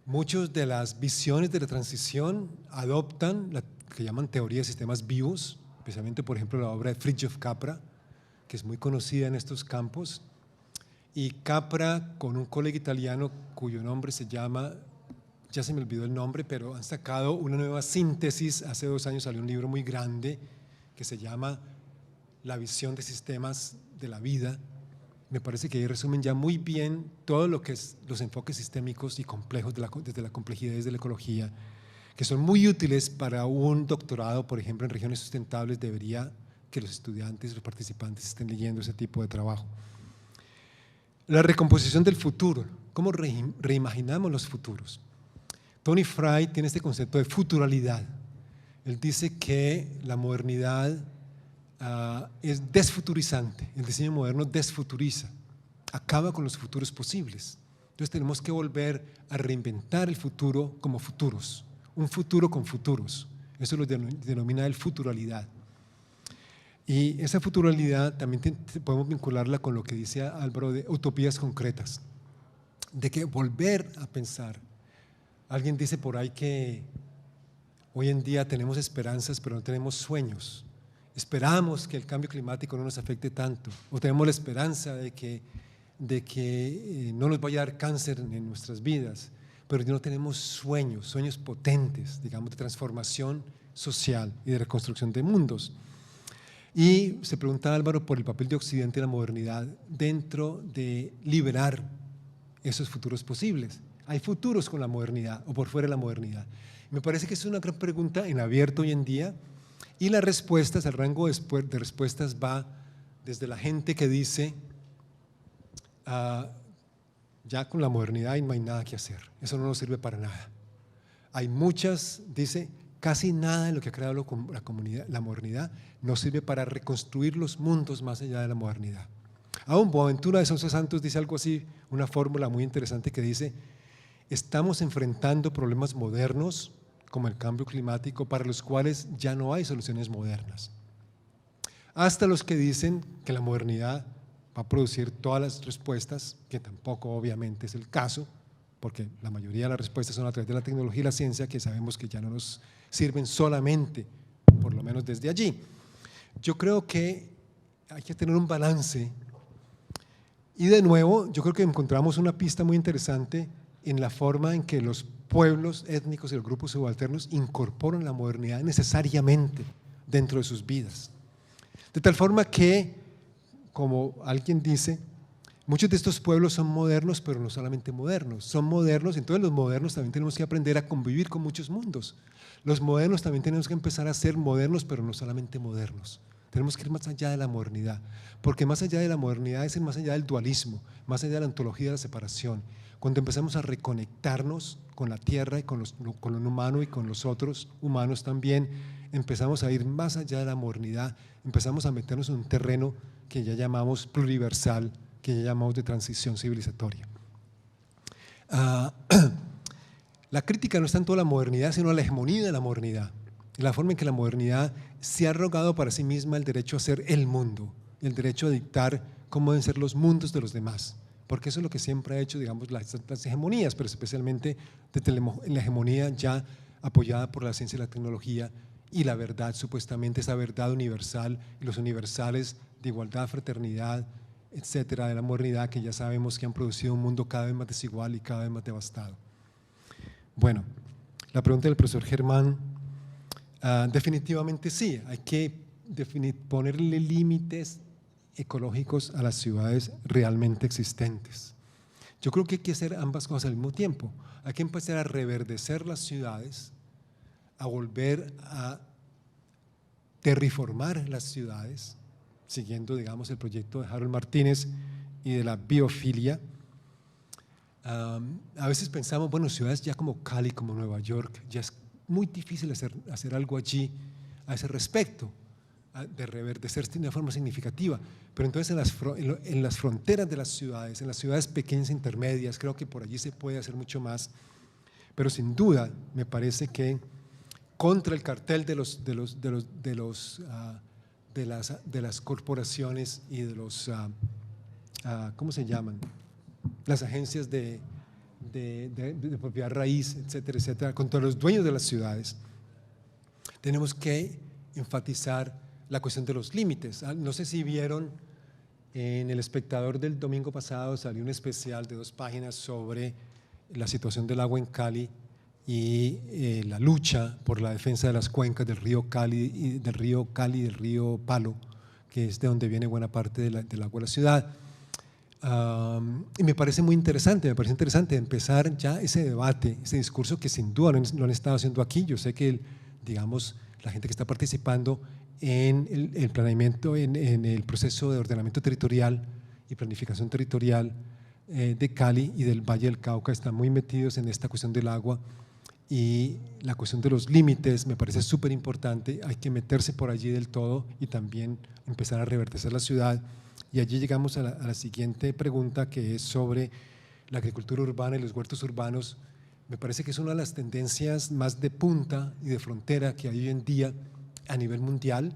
muchas de las visiones de la transición adoptan la que llaman teoría de sistemas vivos, especialmente, por ejemplo, la obra de Fritjof Capra, que es muy conocida en estos campos, y Capra con un colega italiano cuyo nombre se llama, ya se me olvidó el nombre, pero han sacado una nueva síntesis. Hace 2 años salió un libro muy grande que se llama La visión de sistemas de la vida. Me parece que ahí resumen ya muy bien todo lo que es los enfoques sistémicos y complejos desde la complejidad de la ecología, que son muy útiles para un doctorado, por ejemplo, en regiones sustentables. Debería que los estudiantes, los participantes estén leyendo ese tipo de trabajo. La recomposición del futuro, ¿cómo reimaginamos los futuros? Tony Fry tiene este concepto de futuralidad. Él dice que la modernidad es desfuturizante, el diseño moderno desfuturiza, acaba con los futuros posibles. Entonces tenemos que volver a reinventar el futuro como futuros, un futuro con futuros. Eso lo denomina él futuralidad. Y esa futuralidad también podemos vincularla con lo que dice Álvaro de utopías concretas, de que volver a pensar. Alguien dice por ahí que hoy en día tenemos esperanzas pero no tenemos sueños. Esperamos que el cambio climático no nos afecte tanto, o tenemos la esperanza de que no nos vaya a dar cáncer en nuestras vidas, pero no tenemos sueños potentes, digamos, de transformación social y de reconstrucción de mundos. Y se pregunta Álvaro por el papel de Occidente y la modernidad dentro de liberar esos futuros posibles. ¿Hay futuros con la modernidad o por fuera de la modernidad? Me parece que es una gran pregunta en abierto hoy en día, y las respuestas, el rango de respuestas va desde la gente que dice ya con la modernidad no hay nada que hacer, eso no nos sirve para nada. Hay muchas, dice, casi nada de lo que ha creado la modernidad nos sirve para reconstruir los mundos más allá de la modernidad. Aún Boaventura de Sousa Santos dice algo así, una fórmula muy interesante que dice: estamos enfrentando problemas modernos como el cambio climático para los cuales ya no hay soluciones modernas. Hasta los que dicen que la modernidad va a producir todas las respuestas, que tampoco obviamente es el caso, porque la mayoría de las respuestas son a través de la tecnología y la ciencia, que sabemos que ya no nos sirven solamente, por lo menos desde allí. Yo creo que hay que tener un balance, y de nuevo yo creo que encontramos una pista muy interesante en la forma en que los pueblos étnicos y los grupos subalternos incorporan la modernidad necesariamente dentro de sus vidas. De tal forma que como alguien dice, muchos de estos pueblos son modernos, pero no solamente modernos, son modernos, entonces los modernos también tenemos que aprender a convivir con muchos mundos. Los modernos también tenemos que empezar a ser modernos, pero no solamente modernos. Tenemos que ir más allá de la modernidad, porque más allá de la modernidad es ir más allá del dualismo, más allá de la ontología de la separación. Cuando empezamos a reconectarnos con la tierra y con lo humano y con los otros humanos también, empezamos a ir más allá de la modernidad, empezamos a meternos en un terreno que ya llamamos pluriversal, que ya llamamos de transición civilizatoria. La crítica no es tanto a la modernidad, sino a la hegemonía de la modernidad, la forma en que la modernidad se ha arrogado para sí misma el derecho a ser el mundo, el derecho a dictar cómo deben ser los mundos de los demás, porque eso es lo que siempre ha hecho, digamos, las hegemonías, pero especialmente desde la hegemonía ya apoyada por la ciencia y la tecnología y la verdad, supuestamente esa verdad universal y los universales de igualdad, fraternidad, etcétera, de la modernidad, que ya sabemos que han producido un mundo cada vez más desigual y cada vez más devastado. Bueno, la pregunta del profesor Germán, definitivamente sí, hay que ponerle límites ecológicos a las ciudades realmente existentes. Yo creo que hay que hacer ambas cosas al mismo tiempo. Hay que empezar a reverdecer las ciudades, a volver a terriformar las ciudades, siguiendo, digamos, el proyecto de Harold Martínez y de la biofilia. A veces pensamos, bueno, ciudades ya como Cali, como Nueva York, ya es muy difícil hacer algo allí a ese respecto, de reverdecer de una forma significativa, pero entonces en las fronteras de las ciudades, en las ciudades pequeñas e intermedias, creo que por allí se puede hacer mucho más, pero sin duda me parece que contra el cartel de las corporaciones y de los, ¿cómo se llaman? Las agencias de propiedad raíz, etcétera, etcétera, contra los dueños de las ciudades, tenemos que enfatizar la cuestión de los límites. No sé si vieron, en El Espectador del domingo pasado salió un especial de 2 páginas sobre la situación del agua en Cali y la lucha por la defensa de las cuencas del río Cali y del río Palo, que es de donde viene buena parte del agua de la ciudad. Y me parece muy interesante, empezar ya ese debate, ese discurso que sin duda lo han estado haciendo aquí. Yo sé que, digamos, la gente que está participando en el planeamiento, en el proceso de ordenamiento territorial y planificación territorial de Cali y del Valle del Cauca están muy metidos en esta cuestión del agua, y la cuestión de los límites me parece súper importante. Hay que meterse por allí del todo y también empezar a reverdecer la ciudad. Y allí llegamos a la siguiente pregunta, que es sobre la agricultura urbana y los huertos urbanos. Me parece que es una de las tendencias más de punta y de frontera que hay hoy en día a nivel mundial.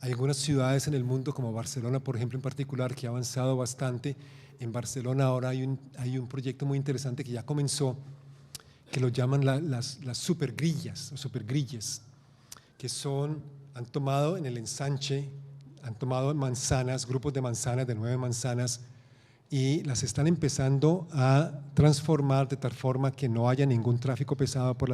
Hay algunas ciudades en el mundo, como Barcelona, por ejemplo, en particular, que ha avanzado bastante. En Barcelona ahora hay un proyecto muy interesante que ya comenzó, que lo llaman las supergrillas o supergrilles, que han tomado en el ensanche, han tomado manzanas, grupos de manzanas, de 9 manzanas, y las están empezando a transformar de tal forma que no haya ningún tráfico pesado por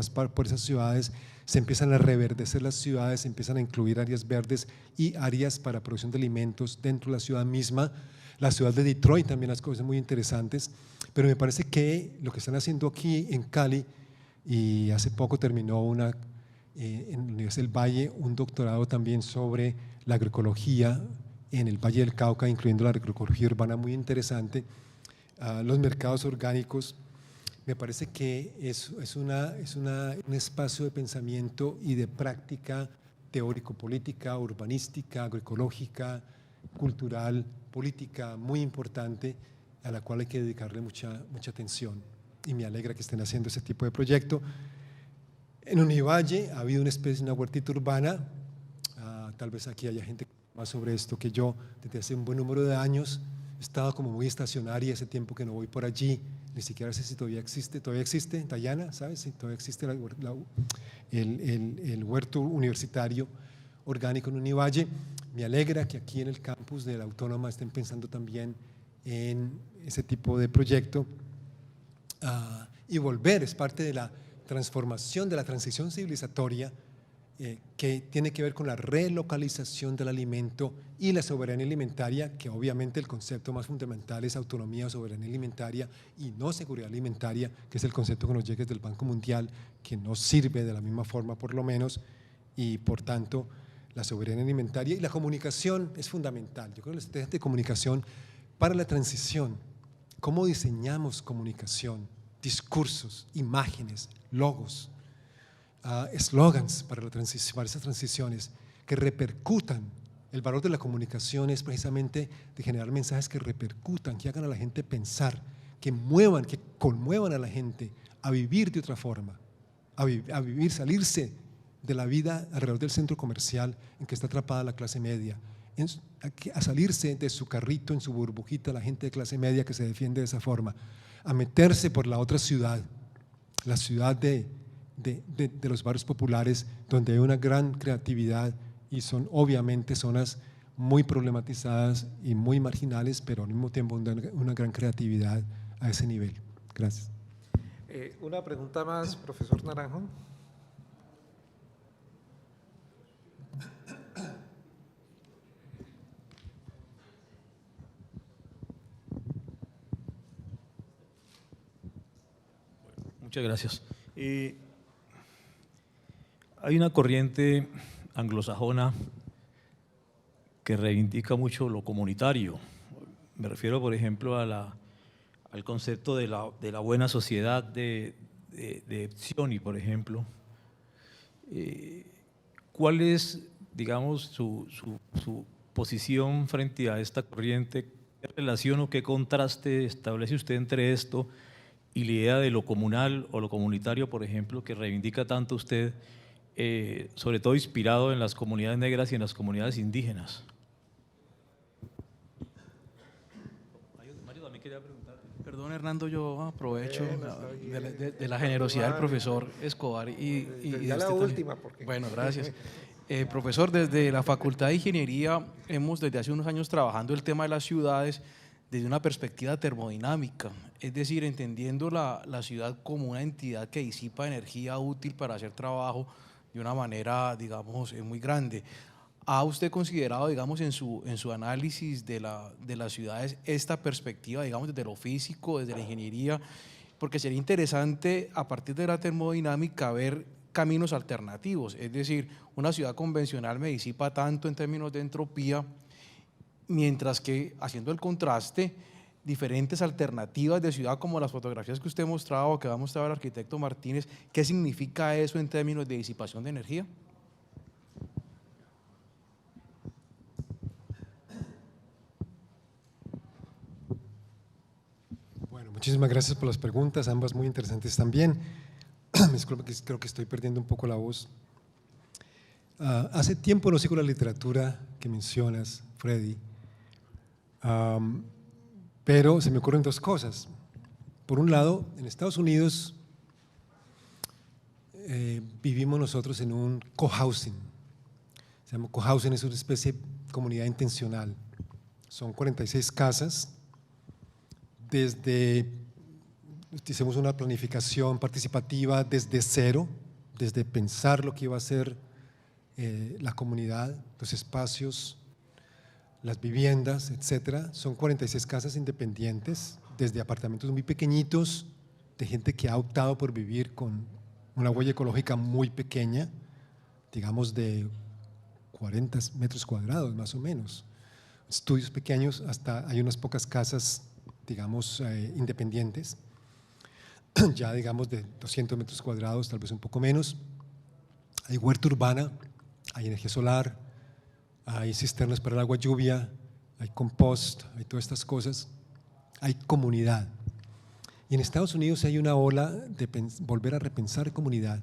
esas ciudades. Se empiezan a reverdecer las ciudades, se empiezan a incluir áreas verdes y áreas para producción de alimentos dentro de la ciudad misma. La ciudad de Detroit también, las cosas muy interesantes, pero me parece que lo que están haciendo aquí en Cali, y hace poco terminó en la Universidad del Valle un doctorado también sobre la agroecología en el Valle del Cauca, incluyendo la agroecología urbana, muy interesante. Los mercados orgánicos, me parece que es un espacio de pensamiento y de práctica teórico-política, urbanística, agroecológica, cultural, política muy importante, a la cual hay que dedicarle mucha atención, y me alegra que estén haciendo ese tipo de proyecto. En Univalle ha habido una huertita urbana, tal vez aquí haya gente más sobre esto que yo, desde hace un buen número de años. He estado como muy estacionaria ese tiempo que no voy por allí, ni siquiera sé si todavía existe, Dayana, ¿sabes? Si todavía existe el huerto universitario orgánico en Univalle. Me alegra que aquí en el campus de la Autónoma estén pensando también en ese tipo de proyecto, y volver, es parte de la transformación, de la transición civilizatoria, que tiene que ver con la relocalización del alimento y la soberanía alimentaria, que obviamente el concepto más fundamental es autonomía o soberanía alimentaria y no seguridad alimentaria, que es el concepto que nos llega desde el Banco Mundial, que no sirve de la misma forma por lo menos, y por tanto la soberanía alimentaria y la comunicación es fundamental. Yo creo que la estrategia de comunicación para la transición, cómo diseñamos comunicación, discursos, imágenes, logos, eslogans para esas transiciones que repercutan. El valor de la comunicación es precisamente de generar mensajes que repercutan, que hagan a la gente pensar, que muevan, que conmuevan a la gente a vivir de otra forma, a vivir, salirse de la vida alrededor del centro comercial en que está atrapada la clase media, a salirse de su carrito, en su burbujita, la gente de clase media que se defiende de esa forma, a meterse por la otra ciudad, la ciudad de los barrios populares, donde hay una gran creatividad y son obviamente zonas muy problematizadas y muy marginales, pero al mismo tiempo una gran creatividad a ese nivel. Gracias. Una pregunta más, profesor Naranjo. Muchas gracias. Hay una corriente anglosajona que reivindica mucho lo comunitario. Me refiero, por ejemplo, al concepto de la buena sociedad de Psioni, por ejemplo. ¿Cuál es, digamos, su posición frente a esta corriente? ¿Qué relación o qué contraste establece usted entre esto y la idea de lo comunal o lo comunitario, por ejemplo, que reivindica tanto usted, sobre todo inspirado en las comunidades negras y en las comunidades indígenas? Mario también quería preguntar. Perdón, Hernando, yo aprovecho de la generosidad del profesor Escobar y ya la última. Porque... Bueno, gracias. Profesor, desde la Facultad de Ingeniería hemos desde hace unos años trabajando el tema de las ciudades desde una perspectiva termodinámica, es decir, entendiendo la ciudad como una entidad que disipa energía útil para hacer trabajo de una manera, digamos, muy grande. ¿Ha usted considerado, digamos, en su análisis de las ciudades esta perspectiva, digamos, desde lo físico, desde la ingeniería? Porque sería interesante, a partir de la termodinámica, ver caminos alternativos, es decir, una ciudad convencional me disipa tanto en términos de entropía, mientras que, haciendo el contraste, diferentes alternativas de ciudad como las fotografías que usted mostraba, que va a mostrar el arquitecto Martínez, ¿qué significa eso en términos de disipación de energía? Bueno, muchísimas gracias por las preguntas, ambas muy interesantes también. Disculpe que creo que estoy perdiendo un poco la voz. Hace tiempo no sigo la literatura que mencionas, Freddy, pero se me ocurren dos cosas. Por un lado, en Estados Unidos vivimos nosotros en un cohousing. Se llama cohousing, es una especie de comunidad intencional. Son 46 casas. Hicimos una planificación participativa desde cero, desde pensar lo que iba a ser la comunidad, los espacios, las viviendas, etcétera. Son 46 casas independientes, desde apartamentos muy pequeñitos, de gente que ha optado por vivir con una huella ecológica muy pequeña, digamos de 40 metros cuadrados más o menos. Estudios pequeños, hasta hay unas pocas casas, digamos, independientes, ya digamos de 200 metros cuadrados, tal vez un poco menos. Hay huerta urbana, hay energía solar, hay cisternas para el agua lluvia, hay compost, hay todas estas cosas, hay comunidad. Y en Estados Unidos hay una ola de volver a repensar comunidad,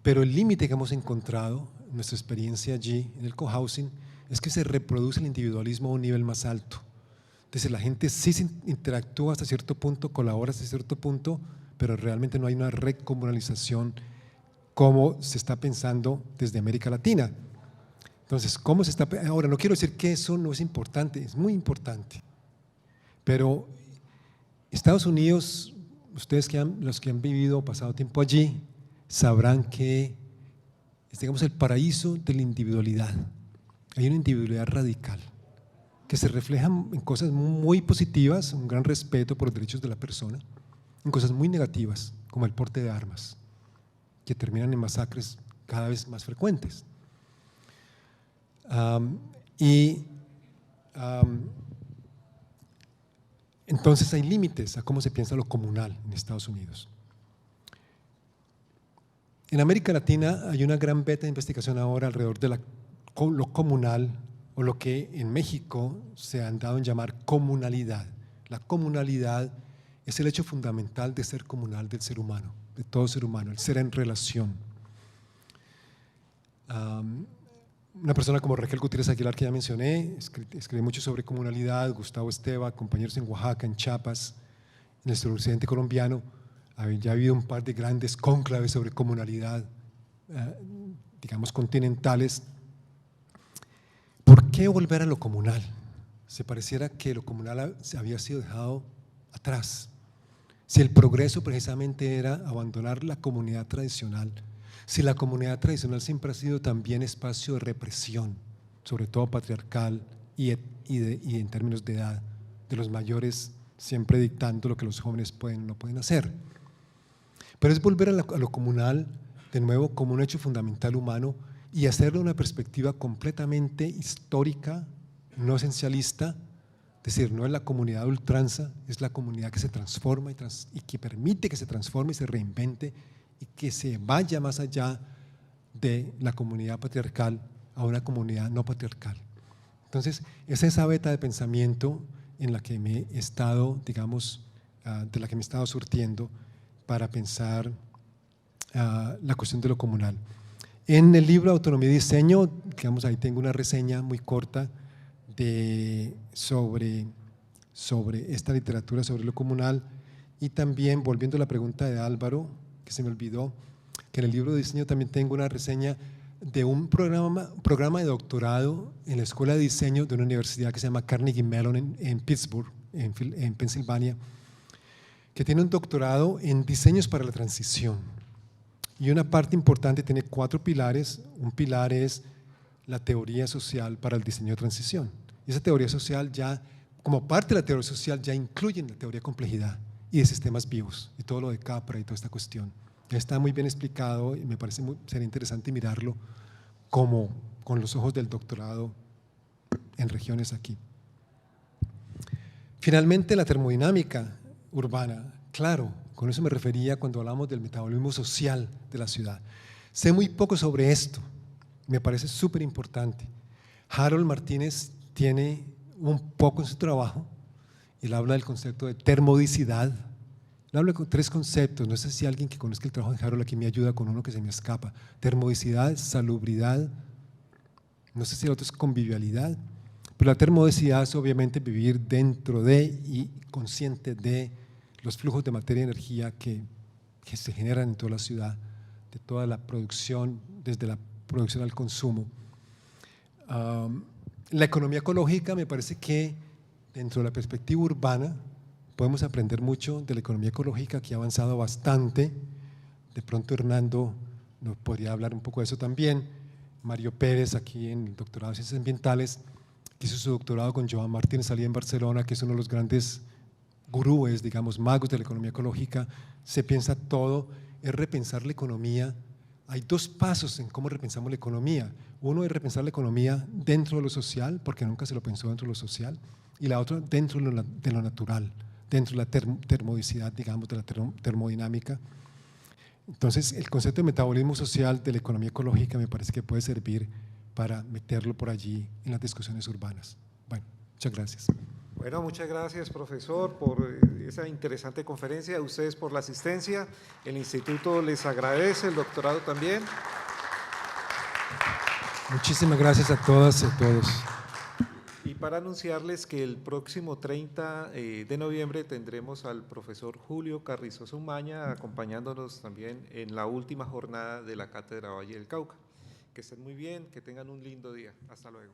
pero el límite que hemos encontrado en nuestra experiencia allí en el cohousing es que se reproduce el individualismo a un nivel más alto. Entonces la gente sí se interactúa hasta cierto punto, colabora hasta cierto punto, pero realmente no hay una recomunalización como se está pensando desde América Latina. Entonces, ¿cómo se está? Ahora, no quiero decir que eso no es importante, es muy importante, pero Estados Unidos, ustedes los que han vivido o pasado tiempo allí, sabrán que es, digamos, el paraíso de la individualidad. Hay una individualidad radical que se refleja en cosas muy positivas, un gran respeto por los derechos de la persona, en cosas muy negativas, como el porte de armas, que terminan en masacres cada vez más frecuentes. Entonces hay límites a cómo se piensa lo comunal en Estados Unidos. En América Latina hay una gran beta de investigación ahora alrededor de lo comunal, o lo que en México se han dado en llamar comunalidad. La comunalidad es el hecho fundamental de ser comunal del ser humano, de todo ser humano, el ser en relación. Una persona como Raquel Gutiérrez Aguilar, que ya mencioné, escribe mucho sobre comunalidad. Gustavo Esteva, compañeros en Oaxaca, en Chiapas, en el suroccidente colombiano. Ya ha habido un par de grandes cónclaves sobre comunalidad, digamos, continentales. ¿Por qué volver a lo comunal? Se pareciera que lo comunal había sido dejado atrás. Si el progreso precisamente era abandonar la comunidad tradicional, si la comunidad tradicional siempre ha sido también espacio de represión, sobre todo patriarcal y en términos de edad, de los mayores siempre dictando lo que los jóvenes pueden o no pueden hacer. Pero es volver a lo comunal, de nuevo, como un hecho fundamental humano, y hacerlo una perspectiva completamente histórica, no esencialista. Es decir, no es la comunidad de ultranza, es la comunidad que se transforma y que permite que se transforme y se reinvente y que se vaya más allá de la comunidad patriarcal a una comunidad no patriarcal. Entonces, es esa beta de pensamiento en la que me he estado, digamos, de la que me he estado surtiendo para pensar la cuestión de lo comunal. En el libro Autonomía y Diseño, digamos, ahí tengo una reseña muy corta sobre esta literatura sobre lo comunal, y también, volviendo a la pregunta de Álvaro, que se me olvidó, que en el libro de diseño también tengo una reseña de un programa de doctorado en la Escuela de Diseño de una universidad que se llama Carnegie Mellon en Pittsburgh, en Pensilvania, que tiene un doctorado en diseños para la transición. Y una parte importante tiene 4 pilares. Un pilar es la teoría social para el diseño de transición. Y esa teoría social ya, como parte de la teoría social, ya incluye la teoría de complejidad y de sistemas vivos y todo lo de Capra y toda esta cuestión. Ya está muy bien explicado y me parece sería interesante mirarlo como con los ojos del doctorado en regiones aquí. Finalmente, la termodinámica urbana, claro, con eso me refería cuando hablamos del metabolismo social de la ciudad. Sé muy poco sobre esto, me parece súper importante. Harold Martínez tiene un poco en su trabajo, él habla del concepto de termodicidad, él habla con 3 conceptos, no sé si alguien que conozca el trabajo de Harold aquí me ayuda con uno que se me escapa: termodicidad, salubridad, no sé si el otro es convivialidad, pero la termodicidad es obviamente vivir dentro de y consciente de los flujos de materia y energía que se generan en toda la ciudad, de toda la producción, desde la producción al consumo. La economía ecológica, me parece que dentro de la perspectiva urbana podemos aprender mucho de la economía ecológica, que ha avanzado bastante. De pronto Hernando nos podría hablar un poco de eso también. Mario Pérez, aquí en el doctorado de Ciencias Ambientales, que hizo su doctorado con Joan Martínez allí en Barcelona, que es uno de los grandes gurúes, digamos, magos de la economía ecológica. Se piensa todo, es repensar la economía. Hay 2 pasos en cómo repensamos la economía. Uno es repensar la economía dentro de lo social, porque nunca se lo pensó dentro de lo social, y la otra dentro de lo natural, dentro de la termodicidad, digamos, de la termodinámica. Entonces, el concepto de metabolismo social de la economía ecológica me parece que puede servir para meterlo por allí en las discusiones urbanas. Bueno, muchas gracias. Bueno, muchas gracias, profesor, por esa interesante conferencia, a ustedes por la asistencia. El instituto les agradece, el doctorado también. Muchísimas gracias a todas y a todos. Y para anunciarles que el próximo 30 de noviembre tendremos al profesor Julio Carrizosa Umaña acompañándonos también en la última jornada de la Cátedra Valle del Cauca. Que estén muy bien, que tengan un lindo día. Hasta luego.